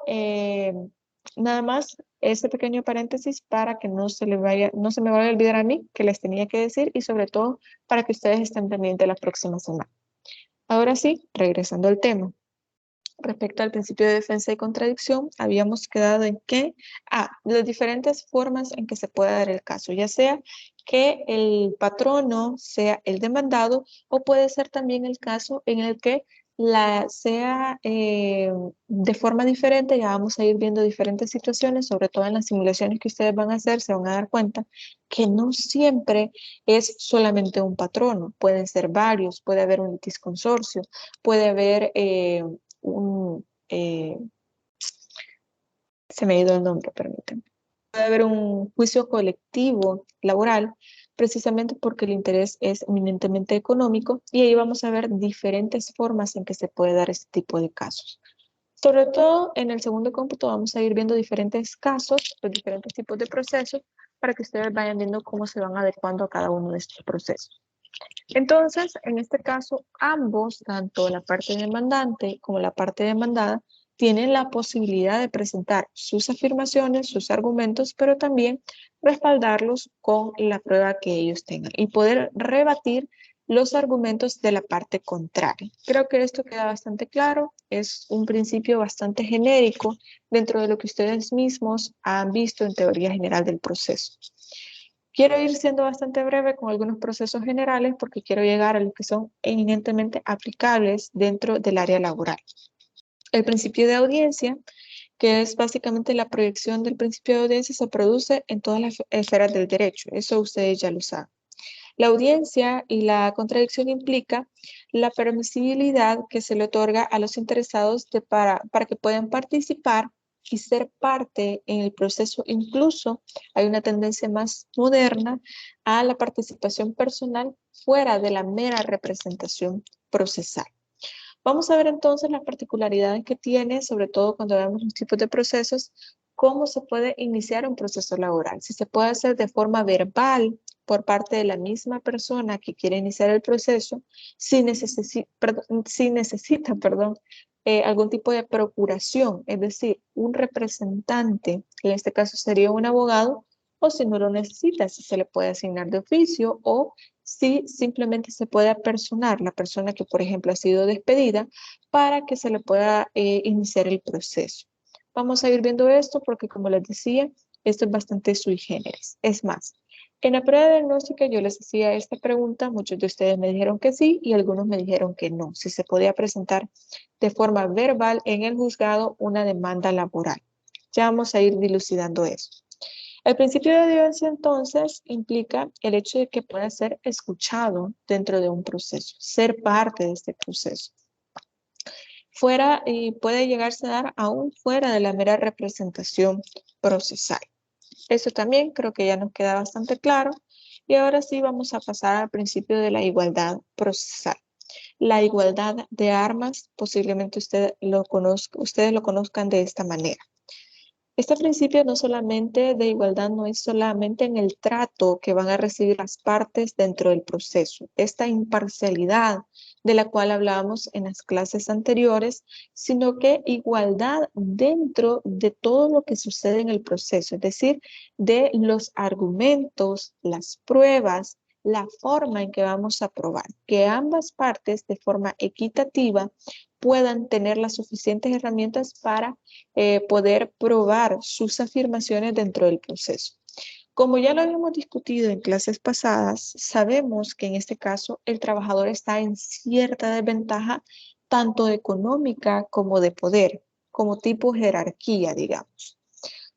nada más ese pequeño paréntesis para que no se me vaya a olvidar a mí que les tenía que decir y sobre todo para que ustedes estén pendientes la próxima semana. Ahora sí, regresando al tema. Respecto al principio de defensa y contradicción, habíamos quedado en que, las diferentes formas en que se puede dar el caso, ya sea que el patrono sea el demandado o puede ser también el caso en el que sea de forma diferente. Ya vamos a ir viendo diferentes situaciones, sobre todo en las simulaciones que ustedes van a hacer, se van a dar cuenta que no siempre es solamente un patrono, pueden ser varios, puede haber un litisconsorcio, puede haber se me ha ido el nombre, permítanme. Puede haber un juicio colectivo laboral, precisamente porque el interés es eminentemente económico, y ahí vamos a ver diferentes formas en que se puede dar este tipo de casos. Sobre todo en el segundo cómputo vamos a ir viendo diferentes casos, los diferentes tipos de procesos, para que ustedes vayan viendo cómo se van adecuando a cada uno de estos procesos. Entonces, en este caso, ambos, tanto la parte demandante como la parte demandada, tienen la posibilidad de presentar sus afirmaciones, sus argumentos, pero también respaldarlos con la prueba que ellos tengan y poder rebatir los argumentos de la parte contraria. Creo que esto queda bastante claro, es un principio bastante genérico dentro de lo que ustedes mismos han visto en teoría general del proceso. Quiero ir siendo bastante breve con algunos procesos generales porque quiero llegar a los que son eminentemente aplicables dentro del área laboral. El principio de audiencia, que es básicamente la proyección del principio de audiencia, se produce en todas las esferas del derecho. Eso ustedes ya lo saben. La audiencia y la contradicción implica la permisibilidad que se le otorga a los interesados para que puedan participar y ser parte en el proceso. Incluso hay una tendencia más moderna a la participación personal fuera de la mera representación procesal. Vamos a ver entonces las particularidades que tiene, sobre todo cuando vemos los tipos de procesos, cómo se puede iniciar un proceso laboral. Si se puede hacer de forma verbal por parte de la misma persona que quiere iniciar el proceso, si necesita algún tipo de procuración, es decir, un representante, que en este caso sería un abogado, o si no lo necesita, si se le puede asignar de oficio o si simplemente se puede apersonar la persona que, por ejemplo, ha sido despedida para que se le pueda iniciar el proceso. Vamos a ir viendo esto porque, como les decía, esto es bastante sui generis. Es más, en la prueba de diagnóstica yo les hacía esta pregunta, muchos de ustedes me dijeron que sí y algunos me dijeron que no, si se podía presentar de forma verbal en el juzgado una demanda laboral. Ya vamos a ir dilucidando eso. El principio de audiencia, entonces, implica el hecho de que pueda ser escuchado dentro de un proceso, ser parte de este proceso. Puede llegarse a dar aún fuera de la mera representación procesal. Eso también creo que ya nos queda bastante claro. Y ahora sí vamos a pasar al principio de la igualdad procesal. La igualdad de armas, posiblemente ustedes lo conozcan de esta manera. Este principio no solamente de igualdad no es solamente en el trato que van a recibir las partes dentro del proceso, esta imparcialidad de la cual hablábamos en las clases anteriores, sino que igualdad dentro de todo lo que sucede en el proceso, es decir, de los argumentos, las pruebas, la forma en que vamos a probar, que ambas partes de forma equitativa puedan tener las suficientes herramientas para poder probar sus afirmaciones dentro del proceso. Como ya lo habíamos discutido en clases pasadas, sabemos que en este caso el trabajador está en cierta desventaja, tanto económica como de poder, como tipo jerarquía, digamos.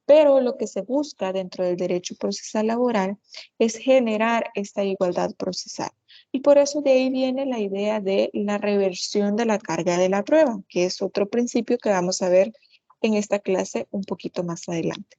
Pero lo que se busca dentro del derecho procesal laboral es generar esta igualdad procesal. Y por eso de ahí viene la idea de la reversión de la carga de la prueba, que es otro principio que vamos a ver en esta clase un poquito más adelante.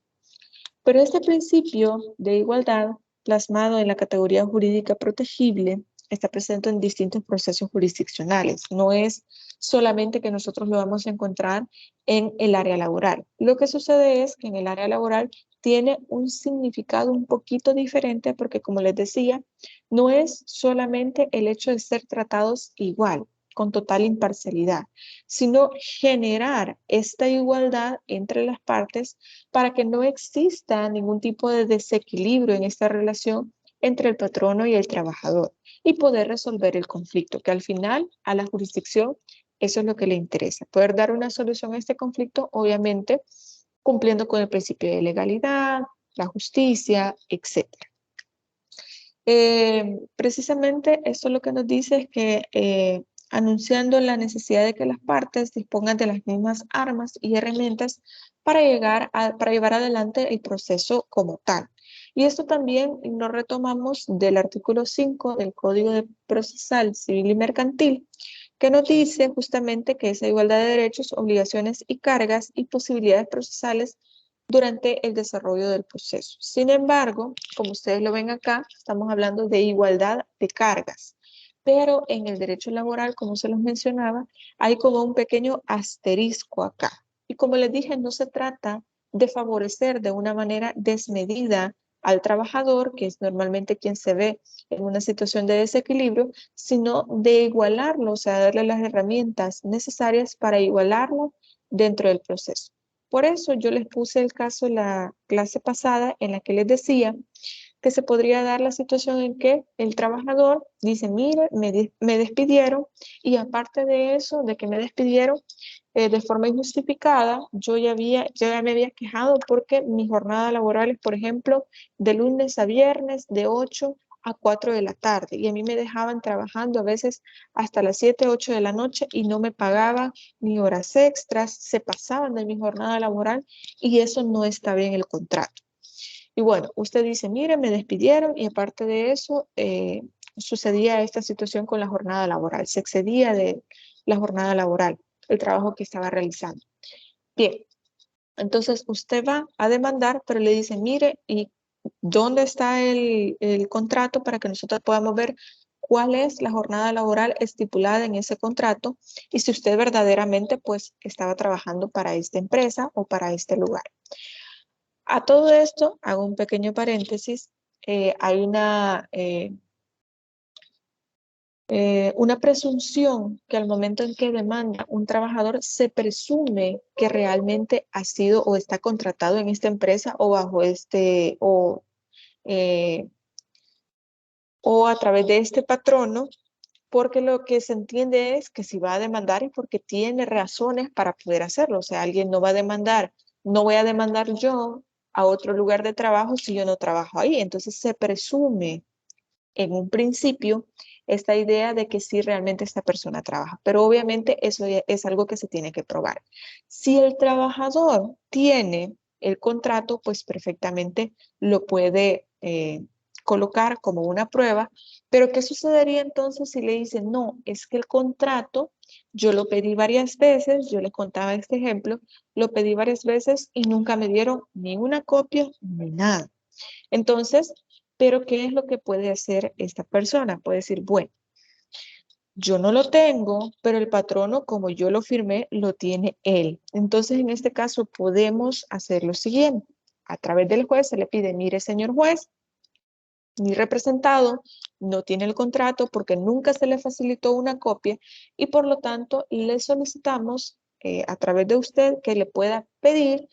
Pero este principio de igualdad, plasmado en la categoría jurídica protegible, está presente en distintos procesos jurisdiccionales. No es solamente que nosotros lo vamos a encontrar en el área laboral. Lo que sucede es que en el área laboral tiene un significado un poquito diferente porque, como les decía, no es solamente el hecho de ser tratados igual, con total imparcialidad, sino generar esta igualdad entre las partes para que no exista ningún tipo de desequilibrio en esta relación entre el patrono y el trabajador y poder resolver el conflicto, que al final a la jurisdicción eso es lo que le interesa, poder dar una solución a este conflicto, obviamente cumpliendo con el principio de legalidad, la justicia, etc. Precisamente esto lo que nos dice es que anunciando la necesidad de que las partes dispongan de las mismas armas y herramientas para llevar adelante el proceso como tal. Y esto también lo retomamos del artículo 5 del Código Procesal Civil y Mercantil, que nos dice justamente que esa igualdad de derechos, obligaciones y cargas y posibilidades procesales durante el desarrollo del proceso. Sin embargo, como ustedes lo ven acá, estamos hablando de igualdad de cargas, pero en el derecho laboral, como se los mencionaba, hay como un pequeño asterisco acá. Y como les dije, no se trata de favorecer de una manera desmedida al trabajador, que es normalmente quien se ve en una situación de desequilibrio, sino de igualarlo, o sea, darle las herramientas necesarias para igualarlo dentro del proceso. Por eso yo les puse el caso en la clase pasada en la que les decía que se podría dar la situación en que el trabajador dice, mire, me despidieron y aparte de eso, de que me despidieron de forma injustificada, yo ya me había quejado porque mi jornada laboral es, por ejemplo, de lunes a viernes de 8 a 4 de la tarde y a mí me dejaban trabajando a veces hasta las 7, 8 de la noche y no me pagaban ni horas extras, se pasaban de mi jornada laboral y eso no está bien en el contrato. Y bueno, usted dice, mire, me despidieron y aparte de eso, sucedía esta situación con la jornada laboral, se excedía de la jornada laboral, el trabajo que estaba realizando. Bien, entonces usted va a demandar, pero le dice, mire, ¿y dónde está el contrato para que nosotros podamos ver cuál es la jornada laboral estipulada en ese contrato y si usted verdaderamente pues estaba trabajando para esta empresa o para este lugar? A todo esto, hago un pequeño paréntesis, hay una presunción que al momento en que demanda un trabajador se presume que realmente ha sido o está contratado en esta empresa o bajo o a través de este patrono, porque lo que se entiende es que si va a demandar es porque tiene razones para poder hacerlo. O sea, alguien no va a demandar, no voy a demandar yo a otro lugar de trabajo si yo no trabajo ahí. Entonces se presume en un principio esta idea de que sí realmente esta persona trabaja. Pero obviamente eso es algo que se tiene que probar. Si el trabajador tiene el contrato, pues perfectamente lo puede colocar como una prueba. Pero ¿qué sucedería entonces si le dicen, no, es que el contrato yo lo pedí varias veces, yo les contaba este ejemplo, lo pedí varias veces y nunca me dieron ni una copia ni nada? Entonces, ¿pero qué es lo que puede hacer esta persona? Puede decir, bueno, yo no lo tengo, pero el patrono, como yo lo firmé, lo tiene él. Entonces, en este caso, podemos hacer lo siguiente. A través del juez se le pide, mire, señor juez, mi representado no tiene el contrato porque nunca se le facilitó una copia y por lo tanto le solicitamos a través de usted que le pueda pedir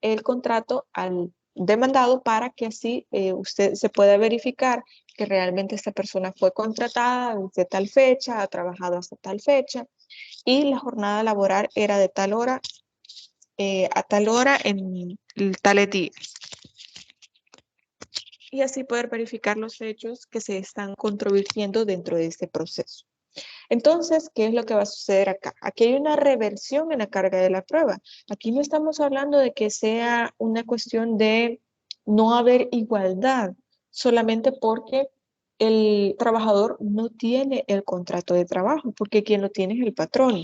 el contrato al demandado para que así usted se pueda verificar que realmente esta persona fue contratada desde tal fecha, ha trabajado hasta tal fecha y la jornada laboral era de tal hora a tal hora en tales días. Y así poder verificar los hechos que se están controvirtiendo dentro de este proceso. Entonces, ¿qué es lo que va a suceder acá? Aquí hay una reversión en la carga de la prueba. Aquí no estamos hablando de que sea una cuestión de no haber igualdad, solamente porque el trabajador no tiene el contrato de trabajo, porque quien lo tiene es el patrón,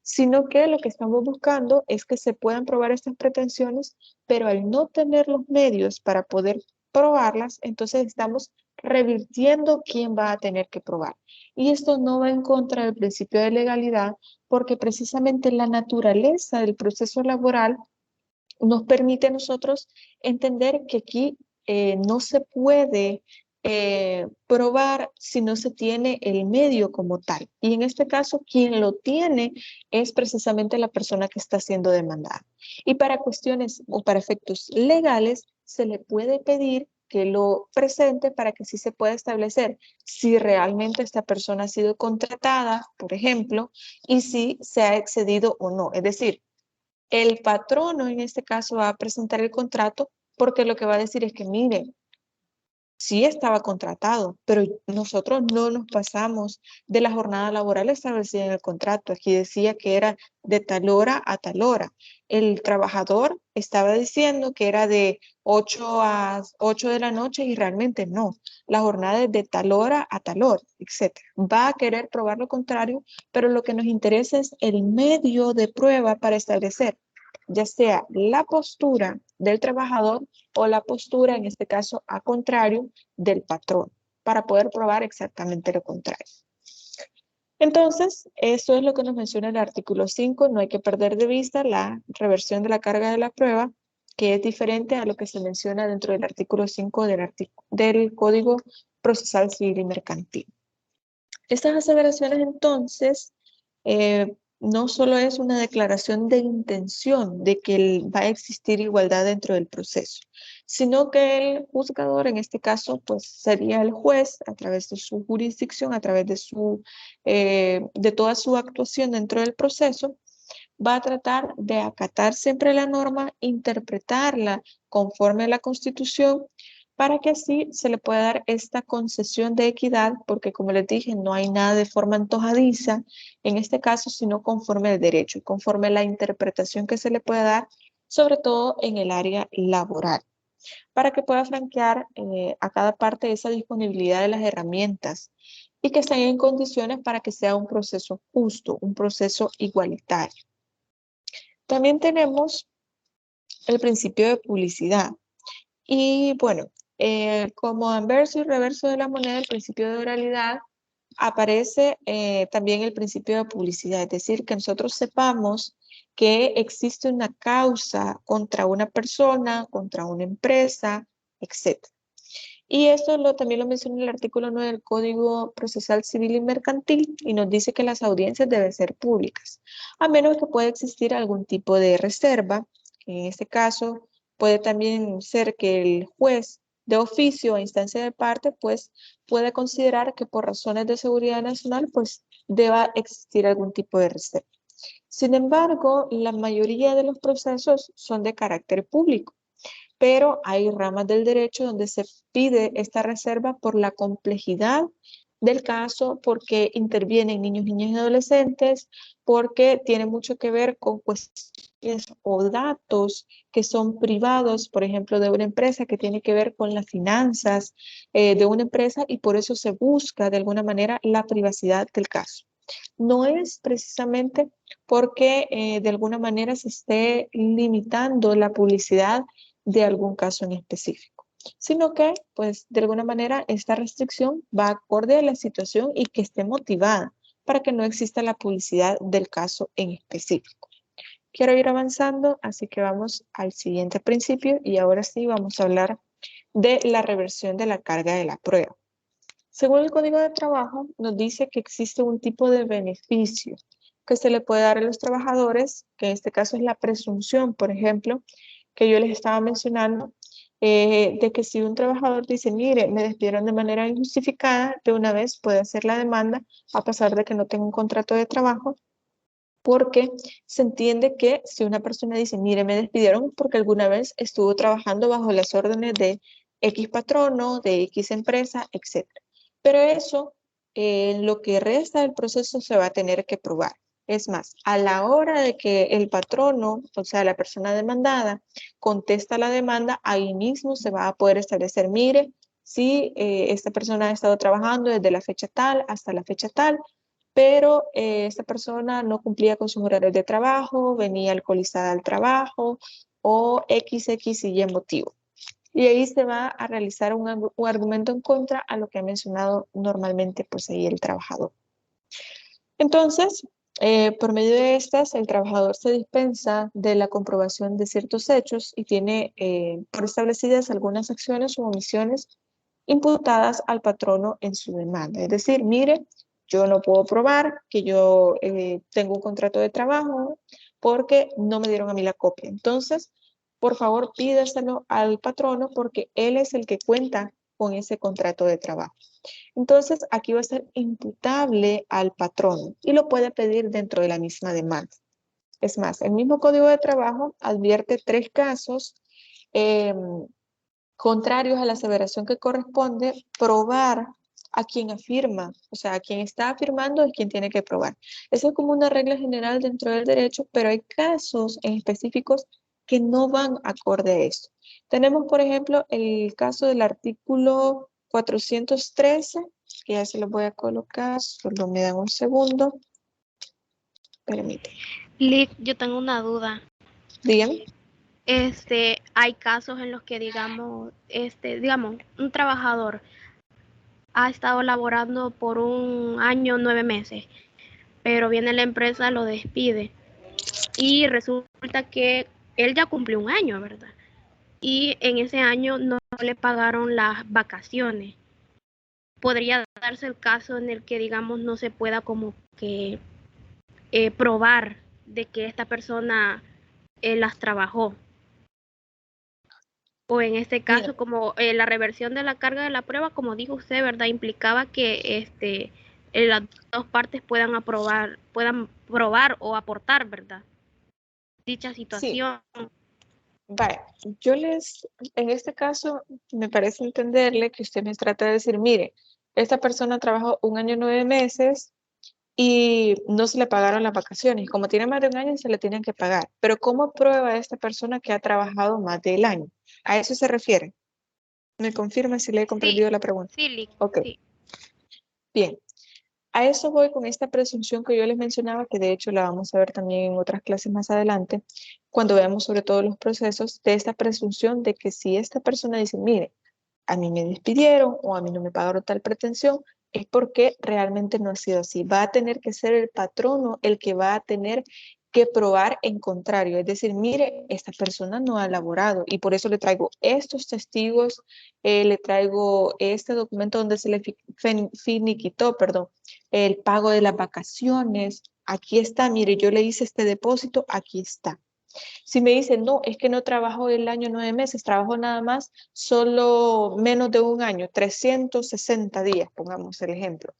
sino que lo que estamos buscando es que se puedan probar estas pretensiones, pero al no tener los medios para poder probarlas, entonces estamos revirtiendo quién va a tener que probar. Y esto no va en contra del principio de legalidad, porque precisamente la naturaleza del proceso laboral nos permite a nosotros entender que aquí no se puede probar si no se tiene el medio como tal. Y en este caso, quien lo tiene es precisamente la persona que está siendo demandada. Y para cuestiones o para efectos legales, se le puede pedir que lo presente para que sí se pueda establecer si realmente esta persona ha sido contratada, por ejemplo, y si se ha excedido o no. Es decir, el patrono en este caso va a presentar el contrato porque lo que va a decir es que, mire, sí estaba contratado, pero nosotros no nos pasamos de la jornada laboral establecida en el contrato. Aquí decía que era de tal hora a tal hora. El trabajador estaba diciendo que era de 8 a 8 de la noche y realmente no. La jornada es de tal hora a tal hora, etc. Va a querer probar lo contrario, pero lo que nos interesa es el medio de prueba para establecer ya sea la postura del trabajador o la postura, en este caso, a contrario del patrón, para poder probar exactamente lo contrario. Entonces, eso es lo que nos menciona el artículo 5. No hay que perder de vista la reversión de la carga de la prueba, que es diferente a lo que se menciona dentro del artículo 5 del Código Procesal Civil y Mercantil. Estas aseveraciones, entonces, no solo es una declaración de intención de que va a existir igualdad dentro del proceso, sino que el juzgador, en este caso, pues sería el juez, a través de su jurisdicción, a través de toda su actuación dentro del proceso, va a tratar de acatar siempre la norma, interpretarla conforme a la Constitución, para que así se le pueda dar esta concesión de equidad, porque como les dije, no hay nada de forma antojadiza en este caso, sino conforme al derecho y conforme a la interpretación que se le puede dar, sobre todo en el área laboral, para que pueda franquear a cada parte esa disponibilidad de las herramientas y que estén en condiciones para que sea un proceso justo, un proceso igualitario. También tenemos el principio de publicidad. Y bueno, como anverso y reverso de la moneda, el principio de oralidad, aparece también el principio de publicidad. Es decir, que nosotros sepamos que existe una causa contra una persona, contra una empresa, etc. Y esto también lo menciona el artículo 9 del Código Procesal Civil y Mercantil y nos dice que las audiencias deben ser públicas, a menos que pueda existir algún tipo de reserva. En este caso, puede también ser que el juez de oficio a instancia de parte, pues, puede considerar que por razones de seguridad nacional, pues, deba existir algún tipo de reserva. Sin embargo, la mayoría de los procesos son de carácter público, pero hay ramas del derecho donde se pide esta reserva por la complejidad del caso, porque intervienen niños, niñas y adolescentes, porque tiene mucho que ver con cuestiones o datos que son privados, por ejemplo, de una empresa, que tiene que ver con las finanzas de una empresa, y por eso se busca de alguna manera la privacidad del caso. No es precisamente porque de alguna manera se esté limitando la publicidad de algún caso en específico, sino que, pues, de alguna manera esta restricción va acorde a la situación y que esté motivada para que no exista la publicidad del caso en específico. Quiero ir avanzando, así que vamos al siguiente principio y ahora sí vamos a hablar de la reversión de la carga de la prueba. Según el Código de Trabajo, nos dice que existe un tipo de beneficio que se le puede dar a los trabajadores, que en este caso es la presunción, por ejemplo, que yo les estaba mencionando, de que si un trabajador dice, mire, me despidieron de manera injustificada, de una vez puede hacer la demanda, a pesar de que no tenga un contrato de trabajo, porque se entiende que si una persona dice, mire, me despidieron porque alguna vez estuvo trabajando bajo las órdenes de X patrono, de X empresa, etc. Pero eso, en lo que resta del proceso, se va a tener que probar. Es más, a la hora de que el patrono, o sea, la persona demandada, contesta la demanda, ahí mismo se va a poder establecer, mire, si esta persona ha estado trabajando desde la fecha tal hasta la fecha tal, pero esta persona no cumplía con sus horarios de trabajo, venía alcoholizada al trabajo o X y Y motivo. Y ahí se va a realizar un argumento en contra a lo que ha mencionado normalmente pues ahí el trabajador. Entonces, por medio de estas, el trabajador se dispensa de la comprobación de ciertos hechos y tiene por establecidas algunas acciones u omisiones imputadas al patrono en su demanda. Es decir, mire, yo no puedo probar que yo tengo un contrato de trabajo porque no me dieron a mí la copia. Entonces, por favor, pídaselo al patrono porque él es el que cuenta con ese contrato de trabajo. Entonces, aquí va a ser imputable al patrono y lo puede pedir dentro de la misma demanda. Es más, el mismo Código de Trabajo advierte 3 casos contrarios a la aseveración que corresponde probar a quien afirma, o sea, a quien está afirmando es quien tiene que probar. Eso es como una regla general dentro del derecho, pero hay casos en específicos que no van acorde a esto. Tenemos, por ejemplo, el caso del artículo 413, que ya se lo voy a colocar, solo me dan un segundo. Permítame. Lick, yo tengo una duda. Dígame. Hay casos en los que digamos, un trabajador ha estado laborando por 1 año, 9 meses, pero viene la empresa, lo despide y resulta que él ya cumplió 1 año, ¿verdad? Y en ese año no le pagaron las vacaciones. Podría darse el caso en el que, digamos, no se pueda como que probar de que esta persona las trabajó. O en este caso, Mira. como la reversión de la carga de la prueba, como dijo usted, ¿verdad? Implicaba que las dos partes puedan probar o aportar, ¿verdad? Dicha Sí. situación. Vale, en este caso, me parece entenderle que usted me trata de decir, mire, esta persona trabajó 1 año, 9 meses y no se le pagaron las vacaciones. Como tiene más de 1 año, se le tienen que pagar. Pero ¿cómo prueba esta persona que ha trabajado más del año? ¿A eso se refiere? ¿Me confirma si le he comprendido la pregunta? Sí, Lick, Ok, sí. bien. A eso voy con esta presunción que yo les mencionaba, que de hecho la vamos a ver también en otras clases más adelante, cuando veamos sobre todo los procesos de esta presunción de que si esta persona dice, mire, a mí me despidieron o a mí no me pagaron tal pretensión, es porque realmente no ha sido así. Va a tener que ser el patrono el que va a tener que probar en contrario. Es decir, mire, esta persona no ha laborado y por eso le traigo estos testigos, le traigo este documento donde se le finiquitó, perdón, el pago de las vacaciones. Aquí está, mire, yo le hice este depósito, aquí está. Si me dicen, no, es que no trabajó el año 9 meses, trabajó nada más solo menos de 1 año, 360 días, pongamos el ejemplo.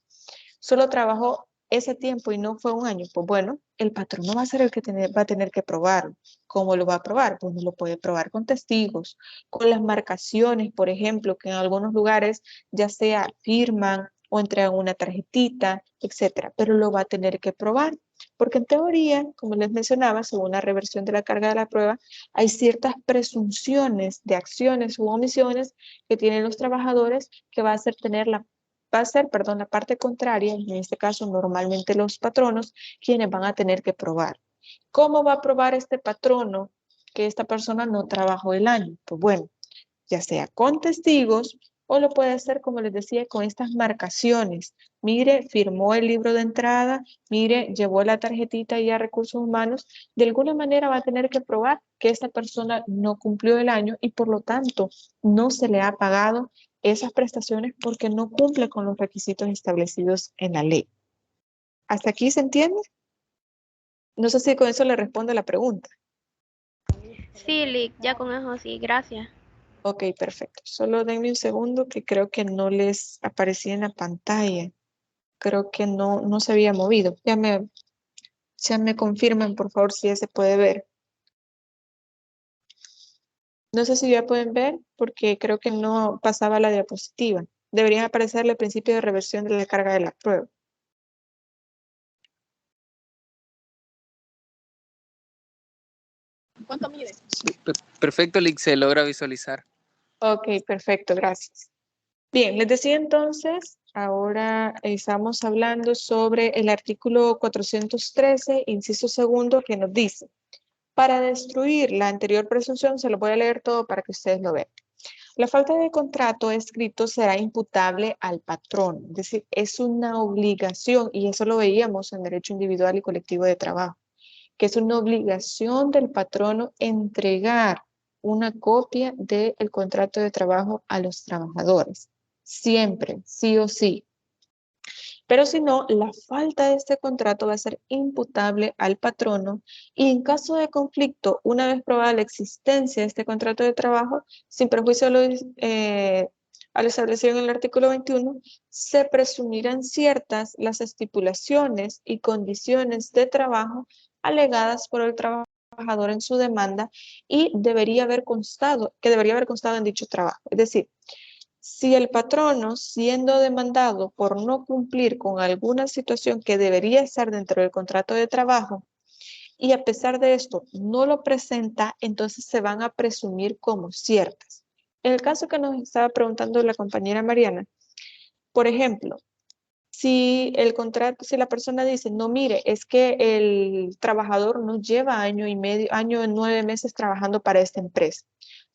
Solo trabajó ese tiempo y no fue 1 año. Pues bueno, el patrón no va a ser el que va a tener que probarlo. ¿Cómo lo va a probar? Pues no lo puede probar con testigos, con las marcaciones, por ejemplo, que en algunos lugares ya sea firman o entregan una tarjetita, etcétera, pero lo va a tener que probar. Porque en teoría, como les mencionaba, según la reversión de la carga de la prueba, hay ciertas presunciones de acciones u omisiones que tienen los trabajadores que va a ser la parte contraria, en este caso normalmente los patronos, quienes van a tener que probar. ¿Cómo va a probar este patrono que esta persona no trabajó el año? Pues bueno, ya sea con testigos o lo puede hacer, como les decía, con estas marcaciones. Mire, firmó el libro de entrada, mire, llevó la tarjetita y a recursos humanos. De alguna manera va a tener que probar que esta persona no cumplió el año y por lo tanto no se le ha pagado esas prestaciones porque no cumple con los requisitos establecidos en la ley. ¿Hasta aquí se entiende? No sé si con eso le respondo a la pregunta. Sí, Lick, ya con eso sí, gracias. Ok, perfecto. Solo denme un segundo que creo que no les aparecía en la pantalla. Creo que no se había movido. Ya me confirman, por favor, si ya se puede ver. No sé si ya pueden ver porque creo que no pasaba la diapositiva. Debería aparecerle el principio de reversión de la carga de la prueba. ¿Cuánto mide? Perfecto, Lick, se logra visualizar. Ok, perfecto, gracias. Bien, les decía entonces, ahora estamos hablando sobre el artículo 413, inciso segundo, que nos dice, para destruir la anterior presunción, se lo voy a leer todo para que ustedes lo vean. La falta de contrato escrito será imputable al patrón, es decir, es una obligación, y eso lo veíamos en derecho individual y colectivo de trabajo, que es una obligación del patrono entregar una copia del contrato de trabajo a los trabajadores, siempre, sí o sí. Pero si no, la falta de este contrato va a ser imputable al patrono y en caso de conflicto, una vez probada la existencia de este contrato de trabajo, sin perjuicio a lo establecido en el artículo 21, se presumirán ciertas las estipulaciones y condiciones de trabajo alegadas por el trabajador en su demanda y debería haber constado en dicho trabajo. Es decir, si el patrono, siendo demandado por no cumplir con alguna situación que debería estar dentro del contrato de trabajo y a pesar de esto no lo presenta, entonces se van a presumir como ciertas. En el caso que nos estaba preguntando la compañera Mariana, por ejemplo, si la persona dice, no, mire, es que el trabajador no lleva año y 9 meses trabajando para esta empresa.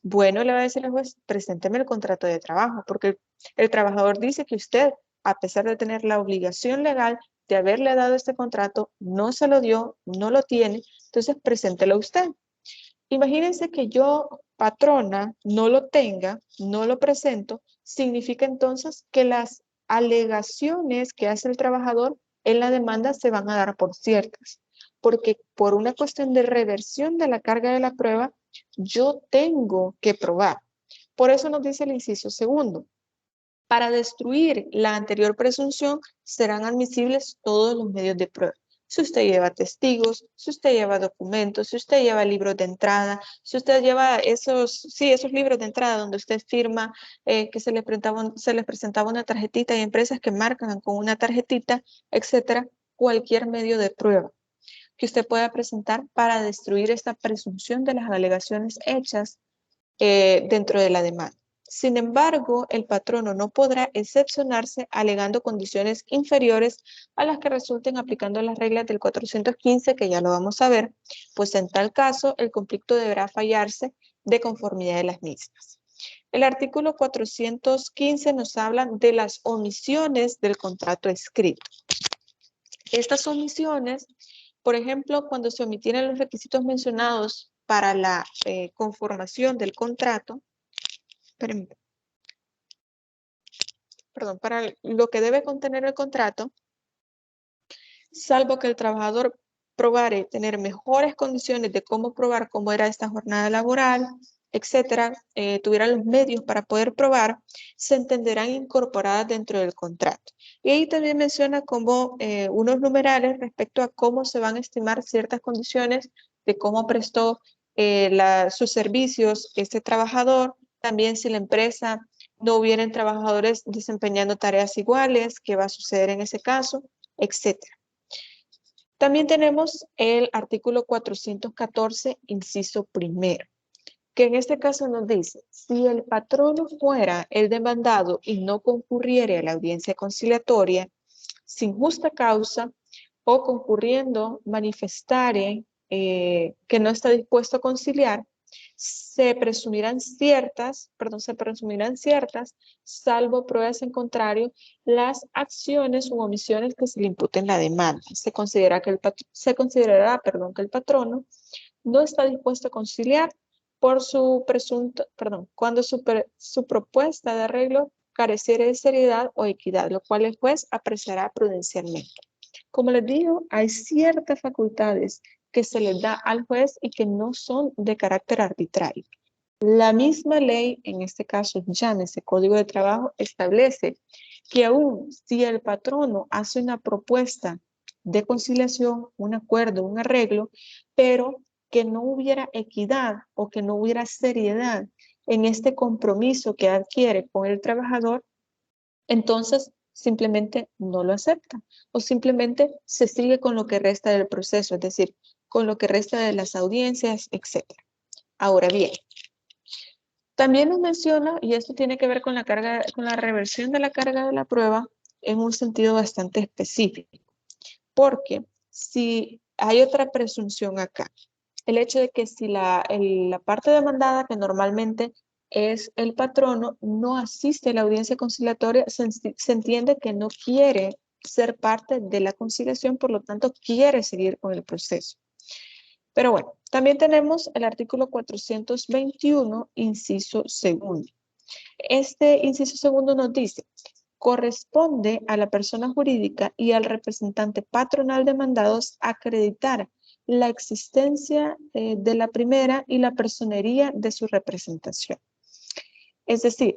Bueno, le va a decir al juez, presénteme el contrato de trabajo, porque el trabajador dice que usted, a pesar de tener la obligación legal de haberle dado este contrato, no se lo dio, no lo tiene, entonces preséntelo usted. Imagínense que yo, patrona, no lo tenga, no lo presento, significa entonces que las alegaciones que hace el trabajador en la demanda se van a dar por ciertas, porque por una cuestión de reversión de la carga de la prueba, yo tengo que probar. Por eso nos dice el inciso segundo. Para destruir la anterior presunción serán admisibles todos los medios de prueba. Si usted lleva testigos, si usted lleva documentos, si usted lleva libros de entrada, si usted lleva esos libros de entrada donde usted firma que se les presentaba una tarjetita, y empresas que marcan con una tarjetita, etcétera, cualquier medio de prueba que usted pueda presentar para destruir esta presunción de las alegaciones hechas dentro de la demanda. Sin embargo, el patrono no podrá excepcionarse alegando condiciones inferiores a las que resulten aplicando las reglas del 415, que ya lo vamos a ver, pues en tal caso el conflicto deberá fallarse de conformidad de las mismas. El artículo 415 nos habla de las omisiones del contrato escrito. Estas omisiones, por ejemplo, cuando se omitieran los requisitos mencionados para la conformación del contrato, para lo que debe contener el contrato, salvo que el trabajador probare tener mejores condiciones de cómo probar cómo era esta jornada laboral, etcétera, tuviera los medios para poder probar, se entenderán incorporadas dentro del contrato. Y ahí también menciona como unos numerales respecto a cómo se van a estimar ciertas condiciones de cómo prestó sus servicios este trabajador, también si la empresa no hubieran trabajadores desempeñando tareas iguales, qué va a suceder en ese caso, etcétera. También tenemos el artículo 414, inciso primero, que en este caso nos dice, si el patrono fuera el demandado y no concurriere a la audiencia conciliatoria, sin justa causa o concurriendo manifestare que no está dispuesto a conciliar, se presumirán ciertas, salvo pruebas en contrario, las acciones u omisiones que se le imputen la demanda. Se considerará que el patrono no está dispuesto a conciliar por su cuando su propuesta de arreglo careciere de seriedad o equidad, lo cual el juez apreciará prudencialmente. Como les digo, hay ciertas facultades que se les da al juez y que no son de carácter arbitrario. La misma ley, en este caso llámese Código de Trabajo, establece que aún si el patrono hace una propuesta de conciliación, un acuerdo, un arreglo, pero que no hubiera equidad o que no hubiera seriedad en este compromiso que adquiere con el trabajador, entonces simplemente no lo acepta o simplemente se sigue con lo que resta del proceso, es decir, con lo que resta de las audiencias, etc. Ahora bien, también nos menciona, y esto tiene que ver con la reversión de la carga de la prueba en un sentido bastante específico, porque si hay otra presunción acá, el hecho de que si la parte demandada, que normalmente es el patrono, no asiste a la audiencia conciliatoria, se entiende que no quiere ser parte de la conciliación, por lo tanto quiere seguir con el proceso. Pero bueno, también tenemos el artículo 421, inciso segundo. Este inciso segundo nos dice: corresponde a la persona jurídica y al representante patronal demandados acreditar la existencia de la primera y la personería de su representación. Es decir,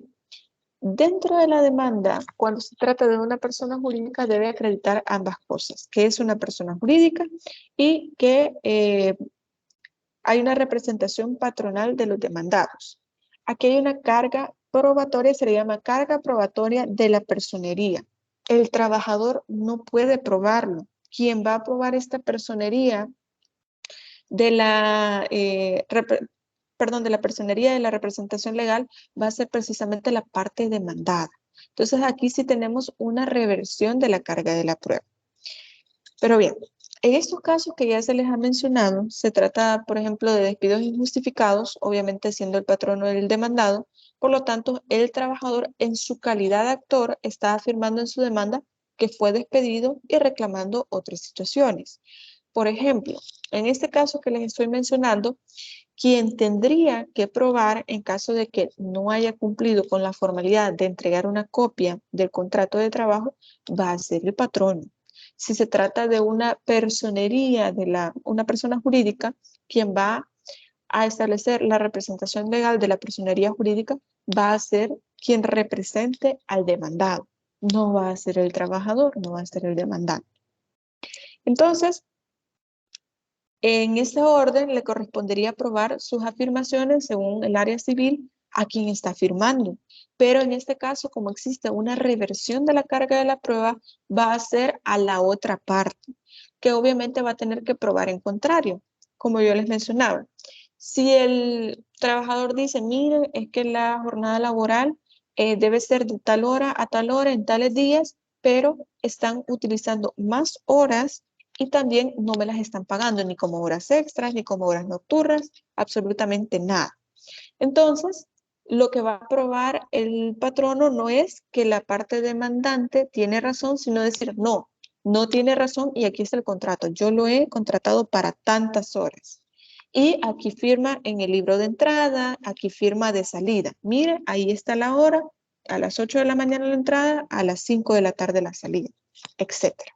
dentro de la demanda, cuando se trata de una persona jurídica, debe acreditar ambas cosas: que es una persona jurídica y que hay una representación patronal de los demandados. Aquí hay una carga probatoria, se le llama carga probatoria de la personería. El trabajador no puede probarlo. Quien va a probar esta personería de la, de la personería de la representación legal va a ser precisamente la parte demandada. Entonces aquí sí tenemos una reversión de la carga de la prueba. Pero bien, en estos casos que ya se les ha mencionado, se trata, por ejemplo, de despidos injustificados, obviamente siendo el patrono el demandado. Por lo tanto, el trabajador en su calidad de actor está afirmando en su demanda que fue despedido y reclamando otras situaciones. Por ejemplo, en este caso que les estoy mencionando, quien tendría que probar en caso de que no haya cumplido con la formalidad de entregar una copia del contrato de trabajo va a ser el patrono. Si se trata de una personería de una persona jurídica, quien va a establecer la representación legal de la personería jurídica va a ser quien represente al demandado. No va a ser el trabajador, no va a ser el demandante. Entonces, en ese orden le correspondería probar sus afirmaciones según el área civil a quien está firmando. Pero en este caso, como existe una reversión de la carga de la prueba, va a ser a la otra parte, que obviamente va a tener que probar en contrario, como yo les mencionaba. Si el trabajador dice, miren, es que la jornada laboral debe ser de tal hora a tal hora en tales días, pero están utilizando más horas y también no me las están pagando ni como horas extras, ni como horas nocturnas, absolutamente nada. Entonces, lo que va a probar el patrono no es que la parte demandante tiene razón, sino decir, no, no tiene razón y aquí está el contrato. Yo lo he contratado para tantas horas. Y aquí firma en el libro de entrada, aquí firma de salida. Mire, ahí está la hora, a las 8 de la mañana la entrada, a las 5 de la tarde la salida, etcétera.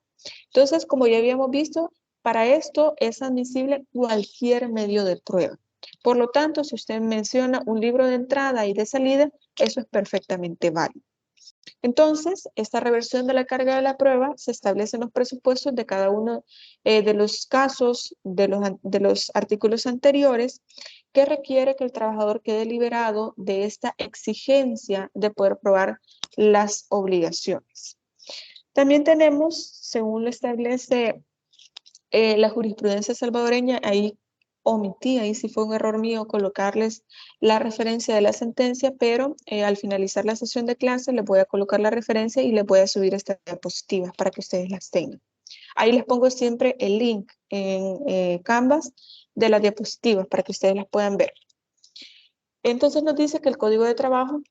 Entonces, como ya habíamos visto, para esto es admisible cualquier medio de prueba. Por lo tanto, si usted menciona un libro de entrada y de salida, eso es perfectamente válido. Entonces, esta reversión de la carga de la prueba se establece en los presupuestos de cada uno de los casos de los artículos anteriores, que requiere que el trabajador quede liberado de esta exigencia de poder probar las obligaciones. También tenemos, según lo establece la jurisprudencia salvadoreña, ahí omití, ahí sí fue un error mío colocarles la referencia de la sentencia, pero al finalizar la sesión de clase les voy a colocar la referencia y les voy a subir estas diapositivas para que ustedes las tengan. Ahí les pongo siempre el link en Canvas de las diapositivas para que ustedes las puedan ver. Entonces nos dice que el Código de Trabajo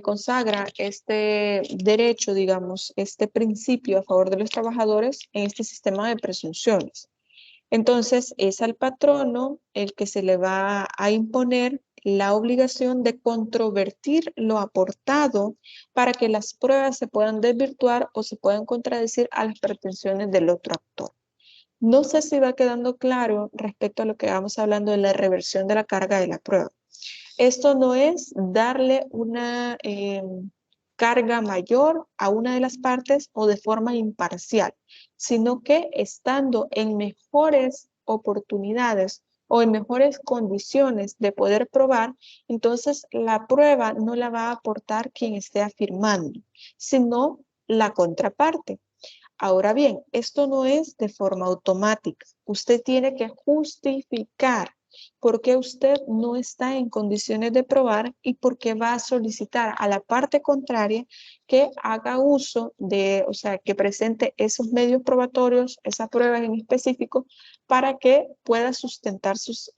consagra este derecho, digamos, este principio a favor de los trabajadores en este sistema de presunciones. Entonces, es al patrono el que se le va a imponer la obligación de controvertir lo aportado para que las pruebas se puedan desvirtuar o se puedan contradecir a las pretensiones del otro actor. No sé si va quedando claro respecto a lo que vamos hablando de la reversión de la carga de la prueba. Esto no es darle una carga mayor a una de las partes o de forma imparcial, sino que estando en mejores oportunidades o en mejores condiciones de poder probar, entonces la prueba no la va a aportar quien esté afirmando, sino la contraparte. Ahora bien, esto no es de forma automática. Usted tiene que justificar por qué usted no está en condiciones de probar y por qué va a solicitar a la parte contraria que haga uso de, o sea, que presente esos medios probatorios, esas pruebas en específico, para que pueda sustentar sus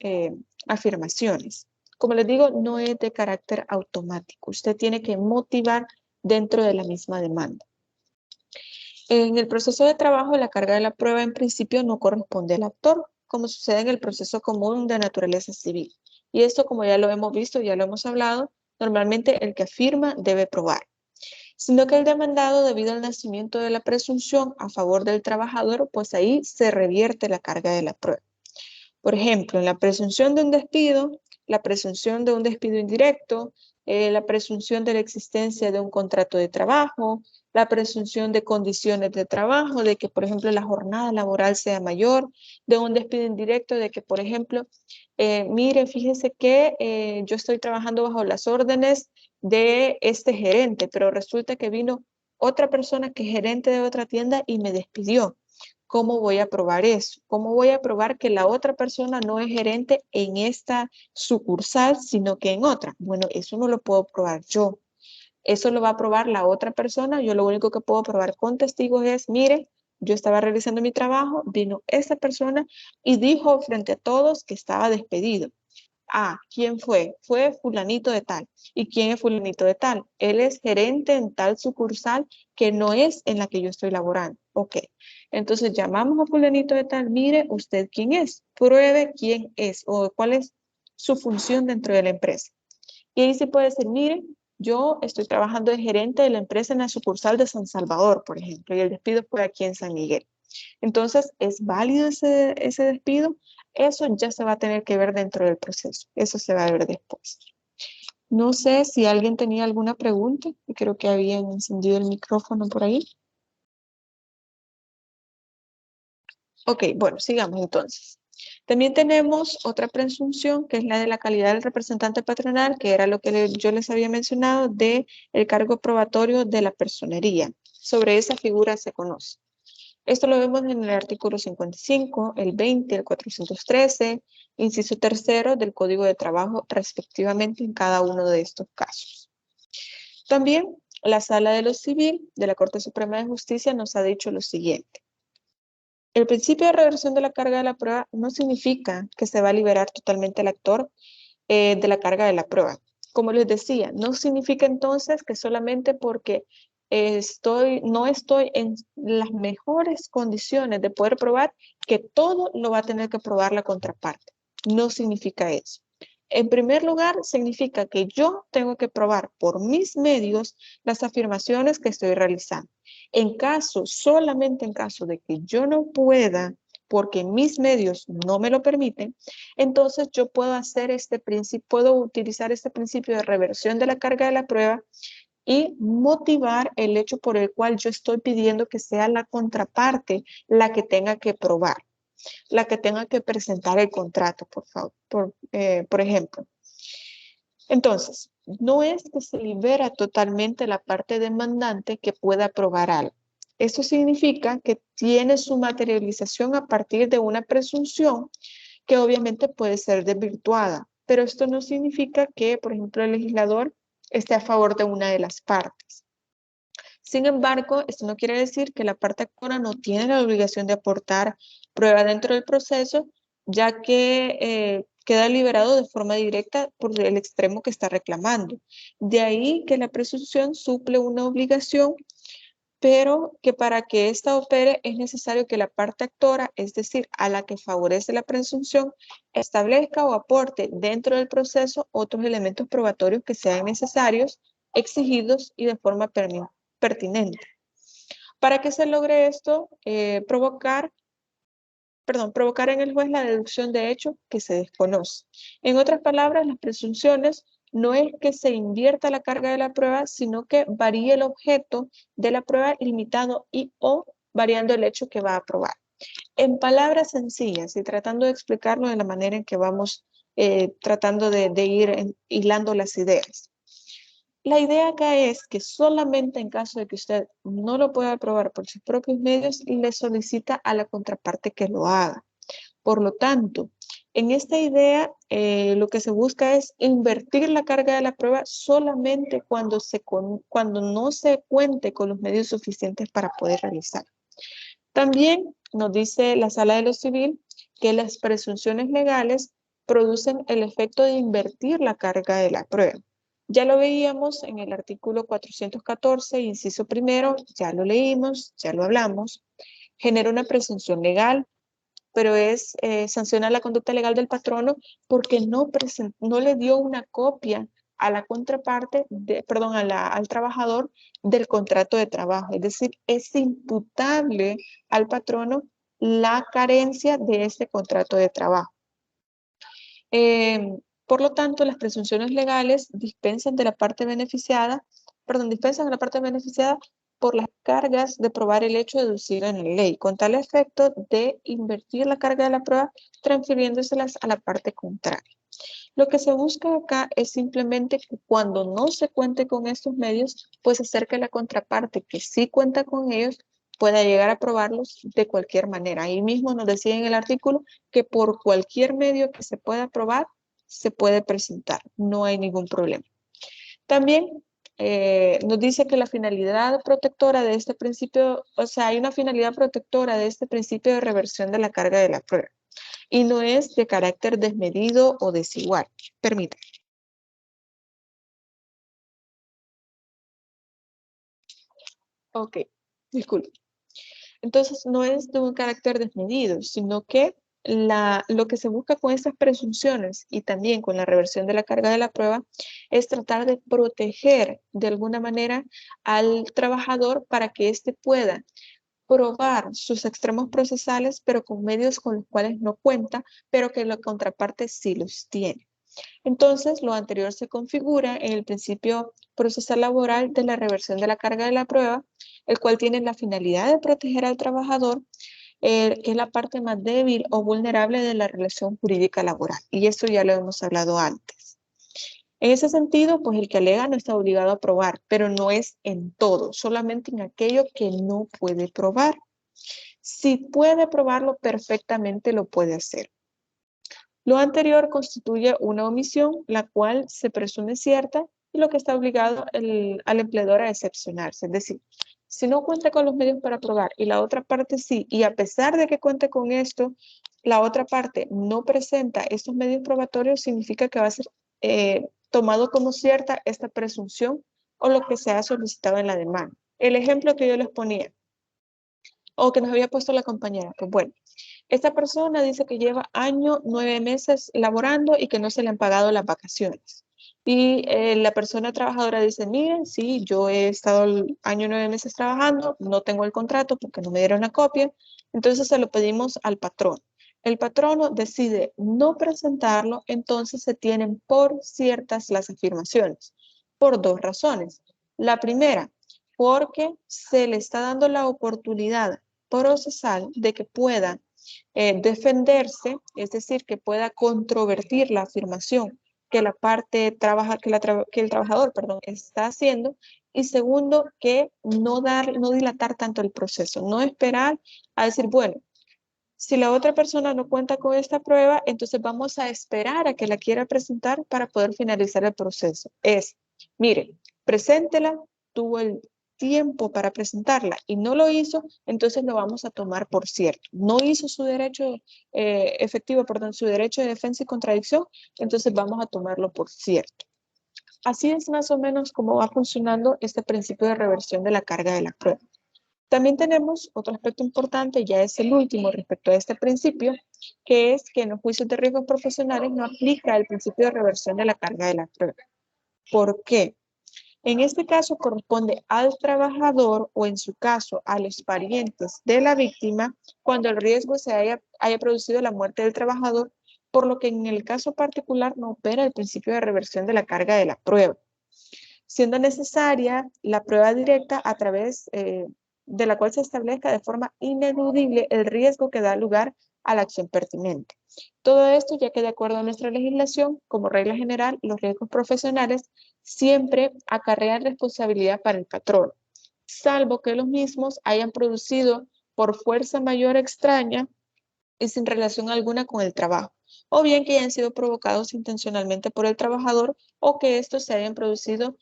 afirmaciones. Como les digo, no es de carácter automático. Usted tiene que motivar dentro de la misma demanda. En el proceso de trabajo, la carga de la prueba en principio no corresponde al actor, como sucede en el proceso común de naturaleza civil. Y esto, como ya lo hemos visto, ya lo hemos hablado, normalmente el que afirma debe probar, sino que el demandado, debido al nacimiento de la presunción a favor del trabajador, pues ahí se revierte la carga de la prueba. Por ejemplo, en la presunción de un despido, la presunción de un despido indirecto, la presunción de la existencia de un contrato de trabajo, la presunción de condiciones de trabajo, de que, por ejemplo, la jornada laboral sea mayor, de un despido indirecto, de que, por ejemplo, mire, fíjese que yo estoy trabajando bajo las órdenes de este gerente, pero resulta que vino otra persona que es gerente de otra tienda y me despidió. ¿Cómo voy a probar eso? ¿Cómo voy a probar que la otra persona no es gerente en esta sucursal, sino que en otra? Bueno, eso no lo puedo probar yo. Eso lo va a probar la otra persona. Yo lo único que puedo probar con testigos es, mire, yo estaba realizando mi trabajo, vino esa persona y dijo frente a todos que estaba despedido. Ah, ¿quién fue? Fue fulanito de tal. ¿Y quién es fulanito de tal? Él es gerente en tal sucursal que no es en la que yo estoy laborando. Ok. Entonces llamamos a fulanito de tal. Mire, ¿usted quién es? Pruebe quién es o cuál es su función dentro de la empresa. Y ahí se puede decir, mire, yo estoy trabajando de gerente de la empresa en la sucursal de San Salvador, por ejemplo, y el despido fue aquí en San Miguel. Entonces, ¿es válido ese despido? Eso ya se va a tener que ver dentro del proceso. Eso se va a ver después. No sé si alguien tenía alguna pregunta. Creo que habían encendido el micrófono por ahí. Ok, bueno, sigamos entonces. También tenemos otra presunción que es la de la calidad del representante patronal, que era lo que yo les había mencionado de el cargo probatorio de la personería. Sobre esa figura se conoce. Esto lo vemos en el artículo 55, el 20, el 413, inciso tercero del Código de Trabajo, respectivamente en cada uno de estos casos. También la Sala de lo Civil de la Corte Suprema de Justicia nos ha dicho lo siguiente. El principio de reversión de la carga de la prueba no significa que se va a liberar totalmente el actor de la carga de la prueba. Como les decía, no significa entonces que solamente porque no estoy en las mejores condiciones de poder probar, que todo lo va a tener que probar la contraparte. No significa eso. En primer lugar, significa que yo tengo que probar por mis medios las afirmaciones que estoy realizando. Solamente en caso de que yo no pueda, porque mis medios no me lo permiten, entonces yo puedo puedo utilizar este principio de reversión de la carga de la prueba y motivar el hecho por el cual yo estoy pidiendo que sea la contraparte la que tenga que probar, la que tenga que presentar el contrato, por favor, por ejemplo. Entonces, no es que se libera totalmente la parte demandante que pueda probar algo. Esto significa que tiene su materialización a partir de una presunción que obviamente puede ser desvirtuada, pero esto no significa que, por ejemplo, el legislador esté a favor de una de las partes. Sin embargo, esto no quiere decir que la parte actora no tiene la obligación de aportar prueba dentro del proceso, ya que queda liberado de forma directa por el extremo que está reclamando. De ahí que la presunción suple una obligación, pero que para que ésta opere es necesario que la parte actora, es decir, a la que favorece la presunción, establezca o aporte dentro del proceso otros elementos probatorios que sean necesarios, exigidos y de forma pertinente. Para que se logre esto, provocar en el juez la deducción de hecho que se desconoce. En otras palabras, las presunciones no es que se invierta la carga de la prueba, sino que varíe el objeto de la prueba limitado o variando el hecho que va a probar. En palabras sencillas y tratando de explicarlo de la manera en que vamos tratando de ir hilando las ideas. La idea acá es que solamente en caso de que usted no lo pueda probar por sus propios medios, le solicita a la contraparte que lo haga. Por lo tanto, en esta idea lo que se busca es invertir la carga de la prueba solamente cuando no se cuente con los medios suficientes para poder realizar. También nos dice la Sala de lo Civil que las presunciones legales producen el efecto de invertir la carga de la prueba. Ya lo veíamos en el artículo 414, inciso primero, ya lo leímos, ya lo hablamos. Genera una presunción legal, pero sanciona la conducta legal del patrono porque no le dio una copia a la contraparte, al trabajador del contrato de trabajo. Es decir, es imputable al patrono la carencia de este contrato de trabajo. Por lo tanto, las presunciones legales dispensan a la parte beneficiada por las cargas de probar el hecho deducido en la ley, con tal efecto de invertir la carga de la prueba, transfiriéndoselas a la parte contraria. Lo que se busca acá es simplemente que cuando no se cuente con estos medios, pues hacer que la contraparte que sí cuenta con ellos pueda llegar a probarlos de cualquier manera. Ahí mismo nos decía en el artículo que por cualquier medio que se pueda probar, se puede presentar. No hay ningún problema. También nos dice que la finalidad protectora de este principio, hay una finalidad protectora de este principio de reversión de la carga de la prueba y no es de carácter desmedido o desigual. Permítanme. Ok, disculpe. Entonces, no es de un carácter desmedido, sino que lo que se busca con estas presunciones y también con la reversión de la carga de la prueba es tratar de proteger de alguna manera al trabajador para que éste pueda probar sus extremos procesales, pero con medios con los cuales no cuenta, pero que la contraparte sí los tiene. Entonces, lo anterior se configura en el principio procesal laboral de la reversión de la carga de la prueba, el cual tiene la finalidad de proteger al trabajador, que es la parte más débil o vulnerable de la relación jurídica laboral. Y esto ya lo hemos hablado antes. En ese sentido, pues el que alega no está obligado a probar, pero no es en todo, solamente en aquello que no puede probar. Si puede probarlo perfectamente, lo puede hacer. Lo anterior constituye una omisión, la cual se presume cierta y lo que está obligado al empleador a excepcionarse. Es decir, si no cuenta con los medios para probar y la otra parte sí, y a pesar de que cuente con esto, la otra parte no presenta estos medios probatorios, significa que va a ser tomado como cierta esta presunción o lo que se ha solicitado en la demanda. El ejemplo que yo les ponía, o que nos había puesto la compañera, pues bueno, esta persona dice que lleva año 9 meses laborando y que no se le han pagado las vacaciones. Y la persona trabajadora dice, miren, sí, yo he estado el año 9 meses trabajando, no tengo el contrato porque no me dieron la copia, entonces se lo pedimos al patrón. El patrono decide no presentarlo, entonces se tienen por ciertas las afirmaciones, por dos razones. La primera, porque se le está dando la oportunidad procesal de que pueda defenderse, es decir, que pueda controvertir la afirmación que la parte que el trabajador, está haciendo, y segundo, que no dilatar tanto el proceso, no esperar a decir, bueno, si la otra persona no cuenta con esta prueba, entonces vamos a esperar a que la quiera presentar para poder finalizar el proceso. Mire, preséntela, tuvo el tiempo para presentarla y no lo hizo, entonces lo vamos a tomar por cierto. No hizo su derecho su derecho de defensa y contradicción, entonces vamos a tomarlo por cierto. Así es más o menos cómo va funcionando este principio de reversión de la carga de la prueba. También tenemos otro aspecto importante, ya es el último respecto a este principio, que es que en los juicios de riesgos profesionales no aplica el principio de reversión de la carga de la prueba. ¿Por qué? En este caso corresponde al trabajador o en su caso a los parientes de la víctima cuando el riesgo se haya producido la muerte del trabajador, por lo que en el caso particular no opera el principio de reversión de la carga de la prueba, siendo necesaria la prueba directa a través de la cual se establezca de forma ineludible el riesgo que da lugar a la acción pertinente. Todo esto ya que de acuerdo a nuestra legislación, como regla general, los riesgos profesionales siempre acarrean responsabilidad para el patrón, salvo que los mismos hayan producido por fuerza mayor extraña y sin relación alguna con el trabajo, o bien que hayan sido provocados intencionalmente por el trabajador o que estos se hayan producido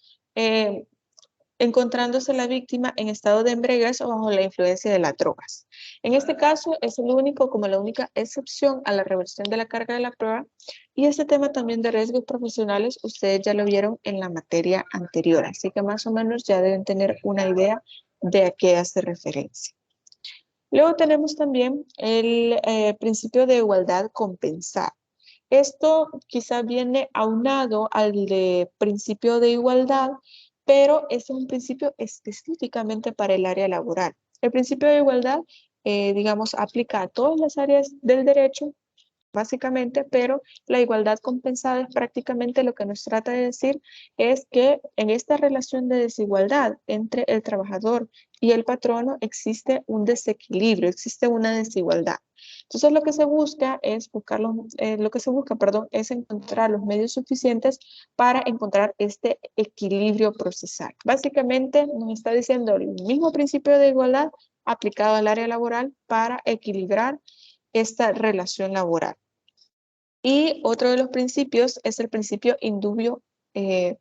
encontrándose la víctima en estado de embriaguez o bajo la influencia de las drogas. En este caso es la única excepción a la reversión de la carga de la prueba Y este tema también de riesgos profesionales, ustedes ya lo vieron en la materia anterior, así que más o menos ya deben tener una idea de a qué hace referencia. Luego tenemos también el principio de igualdad compensada. Esto quizá viene aunado al de principio de igualdad, pero este es un principio específicamente para el área laboral. El principio de igualdad, digamos, aplica a todas las áreas del derecho, básicamente, pero la igualdad compensada es prácticamente lo que nos trata de decir es que en esta relación de desigualdad entre el trabajador y el patrono existe un desequilibrio, existe una desigualdad. Entonces lo que se busca es encontrar los medios suficientes para encontrar este equilibrio procesal. Básicamente nos está diciendo el mismo principio de igualdad aplicado al área laboral para equilibrar esta relación laboral. Y otro de los principios es el principio indubio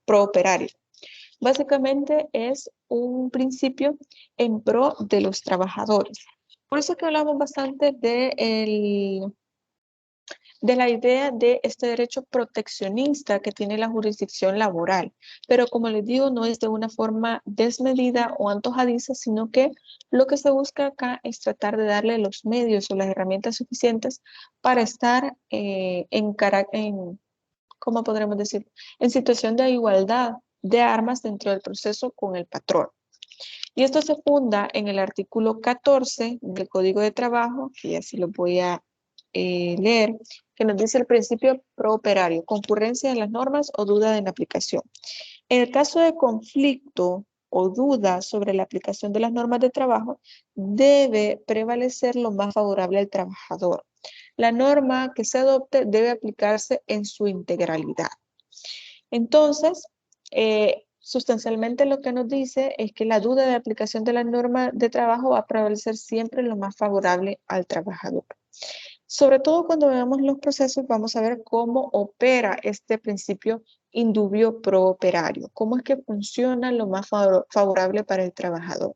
pro operario. Básicamente es un principio en pro de los trabajadores. Por eso es que hablamos bastante de la idea de este derecho proteccionista que tiene la jurisdicción laboral. Pero como les digo, no es de una forma desmedida o antojadiza, sino que lo que se busca acá es tratar de darle los medios o las herramientas suficientes para estar ¿cómo podremos decir? En situación de igualdad de armas dentro del proceso con el patrón. Y esto se funda en el artículo 14 del Código de Trabajo, que así lo voy a leer, que nos dice el principio prooperario, concurrencia en las normas o duda en la aplicación. En el caso de conflicto o duda sobre la aplicación de las normas de trabajo, debe prevalecer lo más favorable al trabajador. La norma que se adopte debe aplicarse en su integralidad. Entonces, sustancialmente lo que nos dice es que la duda de aplicación de la norma de trabajo va a prevalecer siempre lo más favorable al trabajador. Sobre todo cuando veamos los procesos, vamos a ver cómo opera este principio indubio pro operario, cómo es que funciona lo más favorable para el trabajador.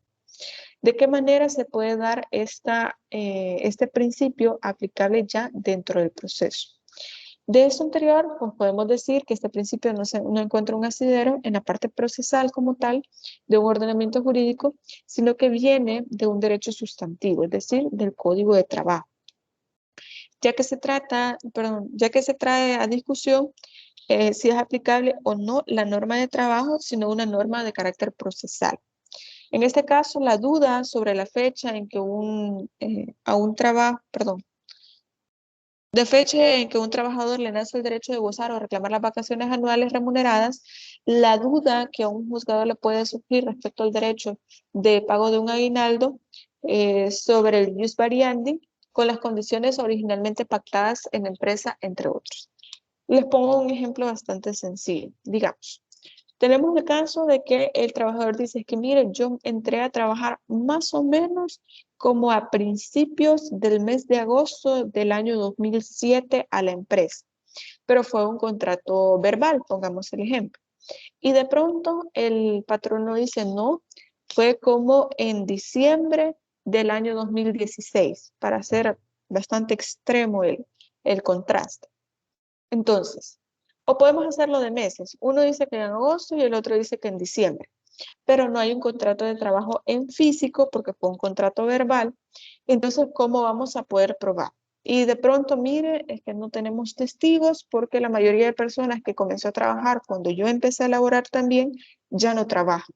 ¿De qué manera se puede dar este principio aplicable ya dentro del proceso? De eso anterior, pues podemos decir que este principio no encuentra un asidero en la parte procesal como tal de un ordenamiento jurídico, sino que viene de un derecho sustantivo, es decir, del Código de Trabajo. Ya que se trae a discusión si es aplicable o no la norma de trabajo, sino una norma de carácter procesal. En este caso, la duda sobre la fecha en que un trabajador le nace el derecho de gozar o reclamar las vacaciones anuales remuneradas, la duda que a un juzgador le puede surgir respecto al derecho de pago de un aguinaldo sobre el jus variandi con las condiciones originalmente pactadas en la empresa, entre otros. Les pongo un ejemplo bastante sencillo. Digamos, tenemos el caso de que el trabajador dice que, mire, yo entré a trabajar más o menos como a principios del mes de agosto del año 2007 a la empresa, pero fue un contrato verbal, pongamos el ejemplo. Y de pronto el patrono dice, no, fue como en diciembre del año 2016, para hacer bastante extremo el contraste. Entonces, o podemos hacerlo de meses. Uno dice que en agosto y el otro dice que en diciembre. Pero no hay un contrato de trabajo en físico porque fue un contrato verbal. Entonces, ¿cómo vamos a poder probar? Y de pronto, mire, es que no tenemos testigos porque la mayoría de personas que comenzó a trabajar cuando yo empecé a laborar también, ya no trabajan.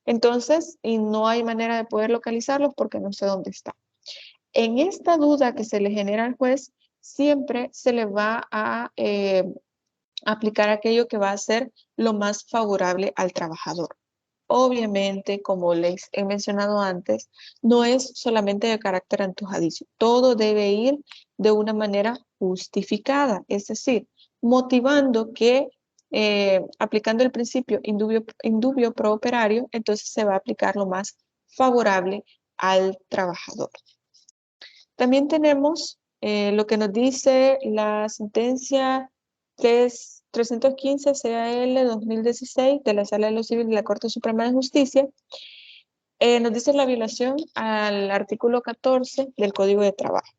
Entonces, y no hay manera de poder localizarlos porque no sé dónde está. En esta duda que se le genera al juez, siempre se le va a aplicar aquello que va a ser lo más favorable al trabajador. Obviamente, como les he mencionado antes, no es solamente de carácter antojadizo. Todo debe ir de una manera justificada, es decir, motivando que aplicando el principio indubio pro operario, entonces se va a aplicar lo más favorable al trabajador. También tenemos lo que nos dice la sentencia 315 CAL 2016 de la Sala de lo Civil de la Corte Suprema de Justicia. Nos dice la violación al artículo 14 del Código de Trabajo.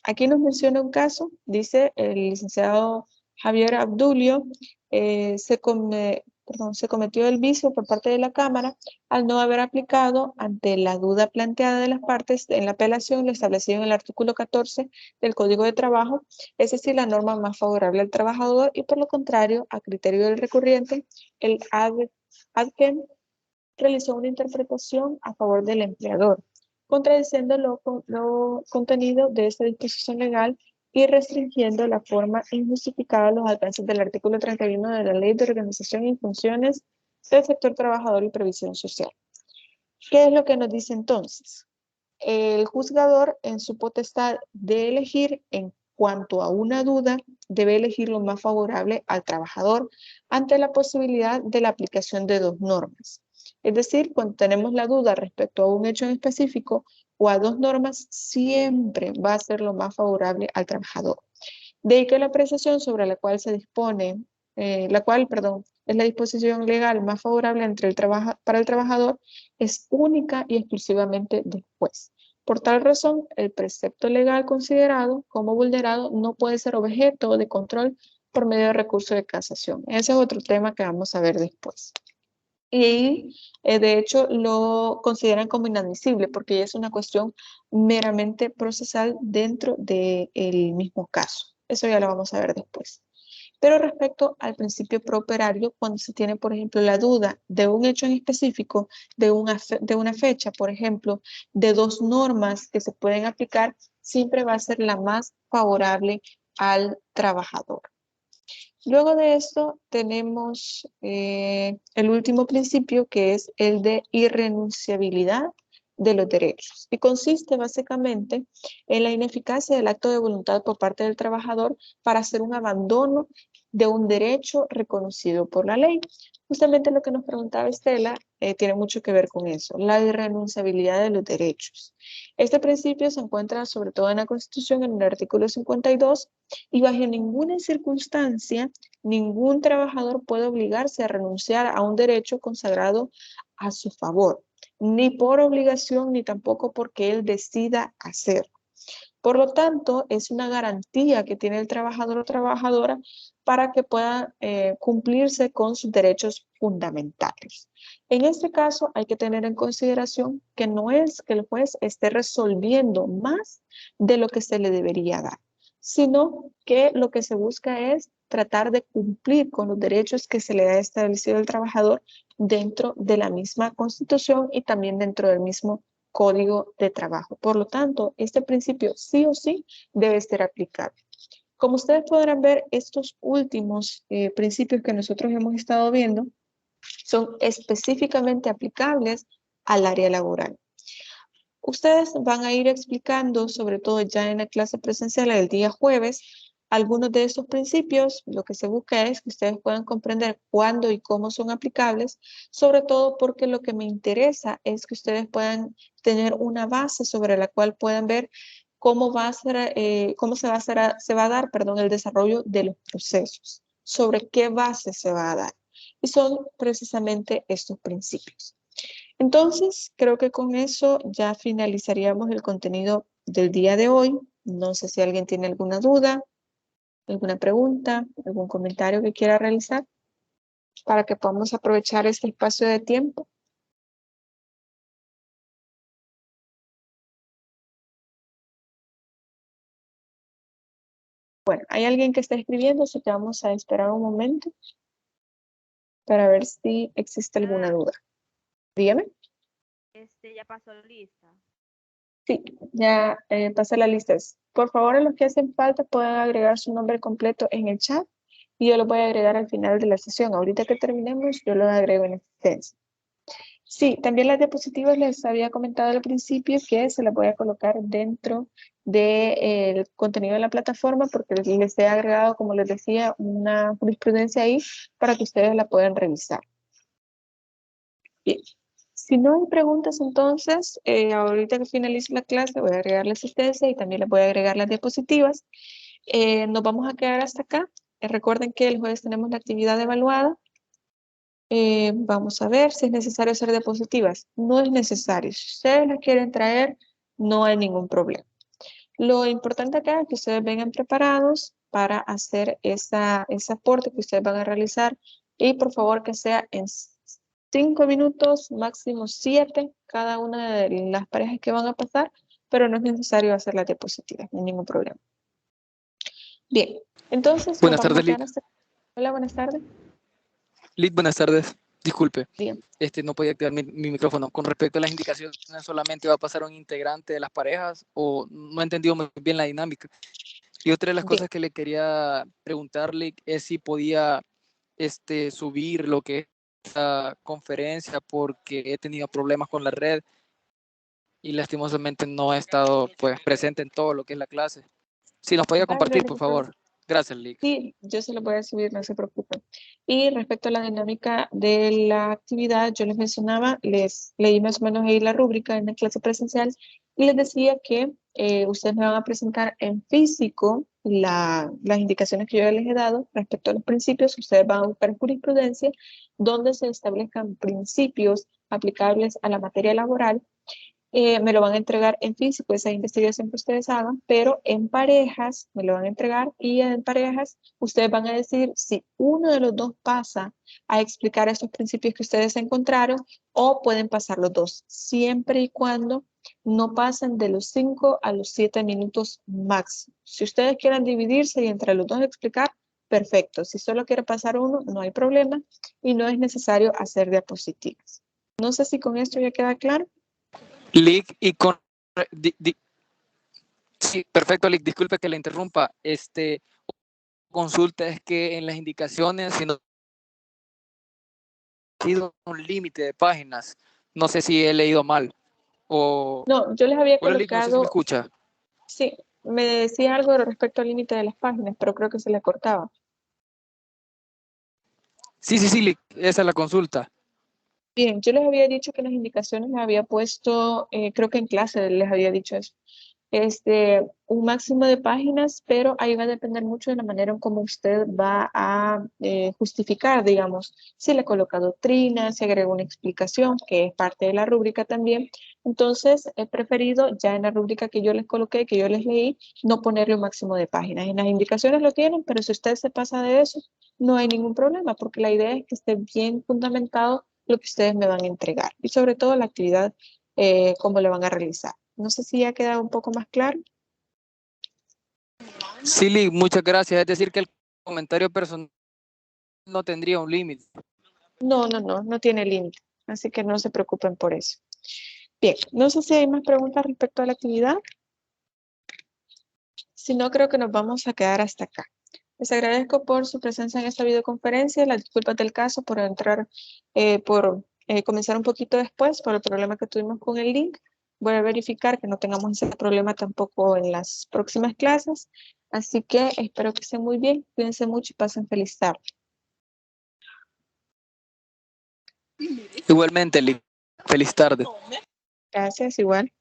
Aquí nos menciona un caso, dice el licenciado Javier Abdulio, se cometió el vicio por parte de la Cámara al no haber aplicado ante la duda planteada de las partes en la apelación lo establecido en el artículo 14 del Código de Trabajo, es decir, la norma más favorable al trabajador, y por lo contrario, a criterio del recurriente, el ADCEM realizó una interpretación a favor del empleador, contradiciendo lo contenido de esta disposición legal y restringiendo la forma injustificada de los alcances del artículo 31 de la Ley de Organización y Funciones del Sector Trabajador y Previsión Social. ¿Qué es lo que nos dice entonces? El juzgador, en su potestad de elegir en cuanto a una duda, debe elegir lo más favorable al trabajador ante la posibilidad de la aplicación de dos normas. Es decir, cuando tenemos la duda respecto a un hecho en específico o a dos normas, siempre va a ser lo más favorable al trabajador. De ahí que la apreciación sobre la cual se dispone, es la disposición legal más favorable para el trabajador, es única y exclusivamente del juez. Por tal razón, el precepto legal considerado como vulnerado no puede ser objeto de control por medio de recurso de casación. Ese es otro tema que vamos a ver después. Y de hecho lo consideran como inadmisible porque es una cuestión meramente procesal dentro del mismo caso. Eso ya lo vamos a ver después. Pero respecto al principio prooperario, cuando se tiene, por ejemplo, la duda de un hecho en específico, de una fecha, por ejemplo, de dos normas que se pueden aplicar, siempre va a ser la más favorable al trabajador. Luego de esto tenemos el último principio, que es el de irrenunciabilidad de los derechos, y consiste básicamente en la ineficacia del acto de voluntad por parte del trabajador para hacer un abandono de un derecho reconocido por la ley. Justamente lo que nos preguntaba Estela tiene mucho que ver con eso, la irrenunciabilidad de los derechos. Este principio se encuentra sobre todo en la Constitución, en el artículo 52, y bajo ninguna circunstancia ningún trabajador puede obligarse a renunciar a un derecho consagrado a su favor, ni por obligación, ni tampoco porque él decida hacerlo. Por lo tanto, es una garantía que tiene el trabajador o trabajadora para que pueda cumplirse con sus derechos fundamentales. En este caso, hay que tener en consideración que no es que el juez esté resolviendo más de lo que se le debería dar, sino que lo que se busca es tratar de cumplir con los derechos que se le ha establecido al trabajador dentro de la misma Constitución y también dentro del mismo Código de Trabajo. Por lo tanto, este principio sí o sí debe ser aplicable. Como ustedes podrán ver, estos últimos principios que nosotros hemos estado viendo son específicamente aplicables al área laboral. Ustedes van a ir explicando, sobre todo ya en la clase presencial del día jueves, algunos de estos principios. Lo que se busca es que ustedes puedan comprender cuándo y cómo son aplicables, sobre todo porque lo que me interesa es que ustedes puedan tener una base sobre la cual puedan ver cómo se va a dar el desarrollo de los procesos, sobre qué base se va a dar. Y son precisamente estos principios. Entonces, creo que con eso ya finalizaríamos el contenido del día de hoy. No sé si alguien tiene alguna duda, alguna pregunta, algún comentario que quiera realizar para que podamos aprovechar este espacio de tiempo. Bueno, ¿hay alguien que está escribiendo? Así que vamos a esperar un momento para ver si existe alguna duda. Dígame. Ya pasó la lista. Sí, ya pasé la lista. Por favor, a los que hacen falta pueden agregar su nombre completo en el chat y yo lo voy a agregar al final de la sesión. Ahorita que terminemos, yo lo agrego en existencia. Sí, también las diapositivas les había comentado al principio que se las voy a colocar dentro del contenido de la plataforma porque les he agregado, como les decía, una jurisprudencia ahí para que ustedes la puedan revisar. Bien. Si no hay preguntas, entonces, ahorita que finalice la clase voy a agregar la asistencia y también les voy a agregar las diapositivas. Nos vamos a quedar hasta acá. Recuerden que el jueves tenemos la actividad evaluada. Vamos a ver si es necesario hacer diapositivas. No es necesario. Si ustedes las quieren traer, no hay ningún problema. Lo importante acá es que ustedes vengan preparados para hacer ese aporte que ustedes van a realizar y por favor que sea en 5 minutos, máximo 7, cada una de las parejas que van a pasar, pero no es necesario hacer las diapositivas, no hay ningún problema. Bien, entonces nos Buenas vamos a tardes, quedar Lick. hasta... Hola, buenas tardes. Lick, buenas tardes. Disculpe, Bien. no podía activar mi micrófono. Con respecto a las indicaciones, ¿solamente va a pasar un integrante de las parejas o no he entendido muy bien la dinámica? Y otra de las Bien. cosas que le quería preguntarle es si podía subir lo que es esta conferencia, porque he tenido problemas con la red y lastimosamente no he estado pues presente en todo lo que es la clase. Si nos podía Vale, no hay compartir, por ningún problema. favor. Gracias, Lick. Sí, yo se lo voy a subir, no se preocupen. Y respecto a la dinámica de la actividad, yo les mencionaba, les leí más o menos ahí la rúbrica en la clase presencial y les decía que ustedes me van a presentar en físico las indicaciones que yo ya les he dado respecto a los principios. Ustedes van a buscar jurisprudencia donde se establezcan principios aplicables a la materia laboral. Me lo van a entregar en físico, esa investigación que ustedes hagan, pero en parejas me lo van a entregar y en parejas ustedes van a decir si uno de los dos pasa a explicar estos principios que ustedes encontraron o pueden pasar los dos, siempre y cuando no pasen de los 5 a los 7 minutos máximo. Si ustedes quieren dividirse y entre los dos explicar, perfecto. Si solo quiere pasar uno, no hay problema y no es necesario hacer diapositivas. No sé si con esto ya queda claro. Lick, y con... Sí, perfecto, Lick. Disculpe que le interrumpa. Consulta es que en las indicaciones, si no ha sido un límite de páginas, no sé si he leído mal. O... No, yo les había Hola, Lick, no sé si me colocado, escucha. sí, me decía algo respecto al límite de las páginas, pero creo que se le cortaba. Sí, Lick, esa es la consulta. Bien, yo les había dicho que las indicaciones les había puesto, creo que en clase les había dicho eso, un máximo de páginas, pero ahí va a depender mucho de la manera en cómo usted va a justificar, digamos, si le coloca doctrina, si agrega una explicación, que es parte de la rúbrica también. Entonces, he preferido ya en la rúbrica que yo les coloqué, que yo les leí, no ponerle un máximo de páginas. En las indicaciones lo tienen, pero si usted se pasa de eso, no hay ningún problema, porque la idea es que esté bien fundamentado lo que ustedes me van a entregar y sobre todo la actividad, cómo le van a realizar. No sé si ya queda un poco más claro. Sí, Lick, muchas gracias. Es decir, que el comentario personal no tendría un límite. No tiene límite, así que no se preocupen por eso. Bien, no sé si hay más preguntas respecto a la actividad. Si no, creo que nos vamos a quedar hasta acá. Les agradezco por su presencia en esta videoconferencia. Las disculpas del caso por entrar, comenzar un poquito después por el problema que tuvimos con el link. Voy a verificar que no tengamos ese problema tampoco en las próximas clases. Así que espero que estén muy bien. Cuídense mucho y pasen feliz tarde. Igualmente, Lick. Feliz tarde. Gracias, igual.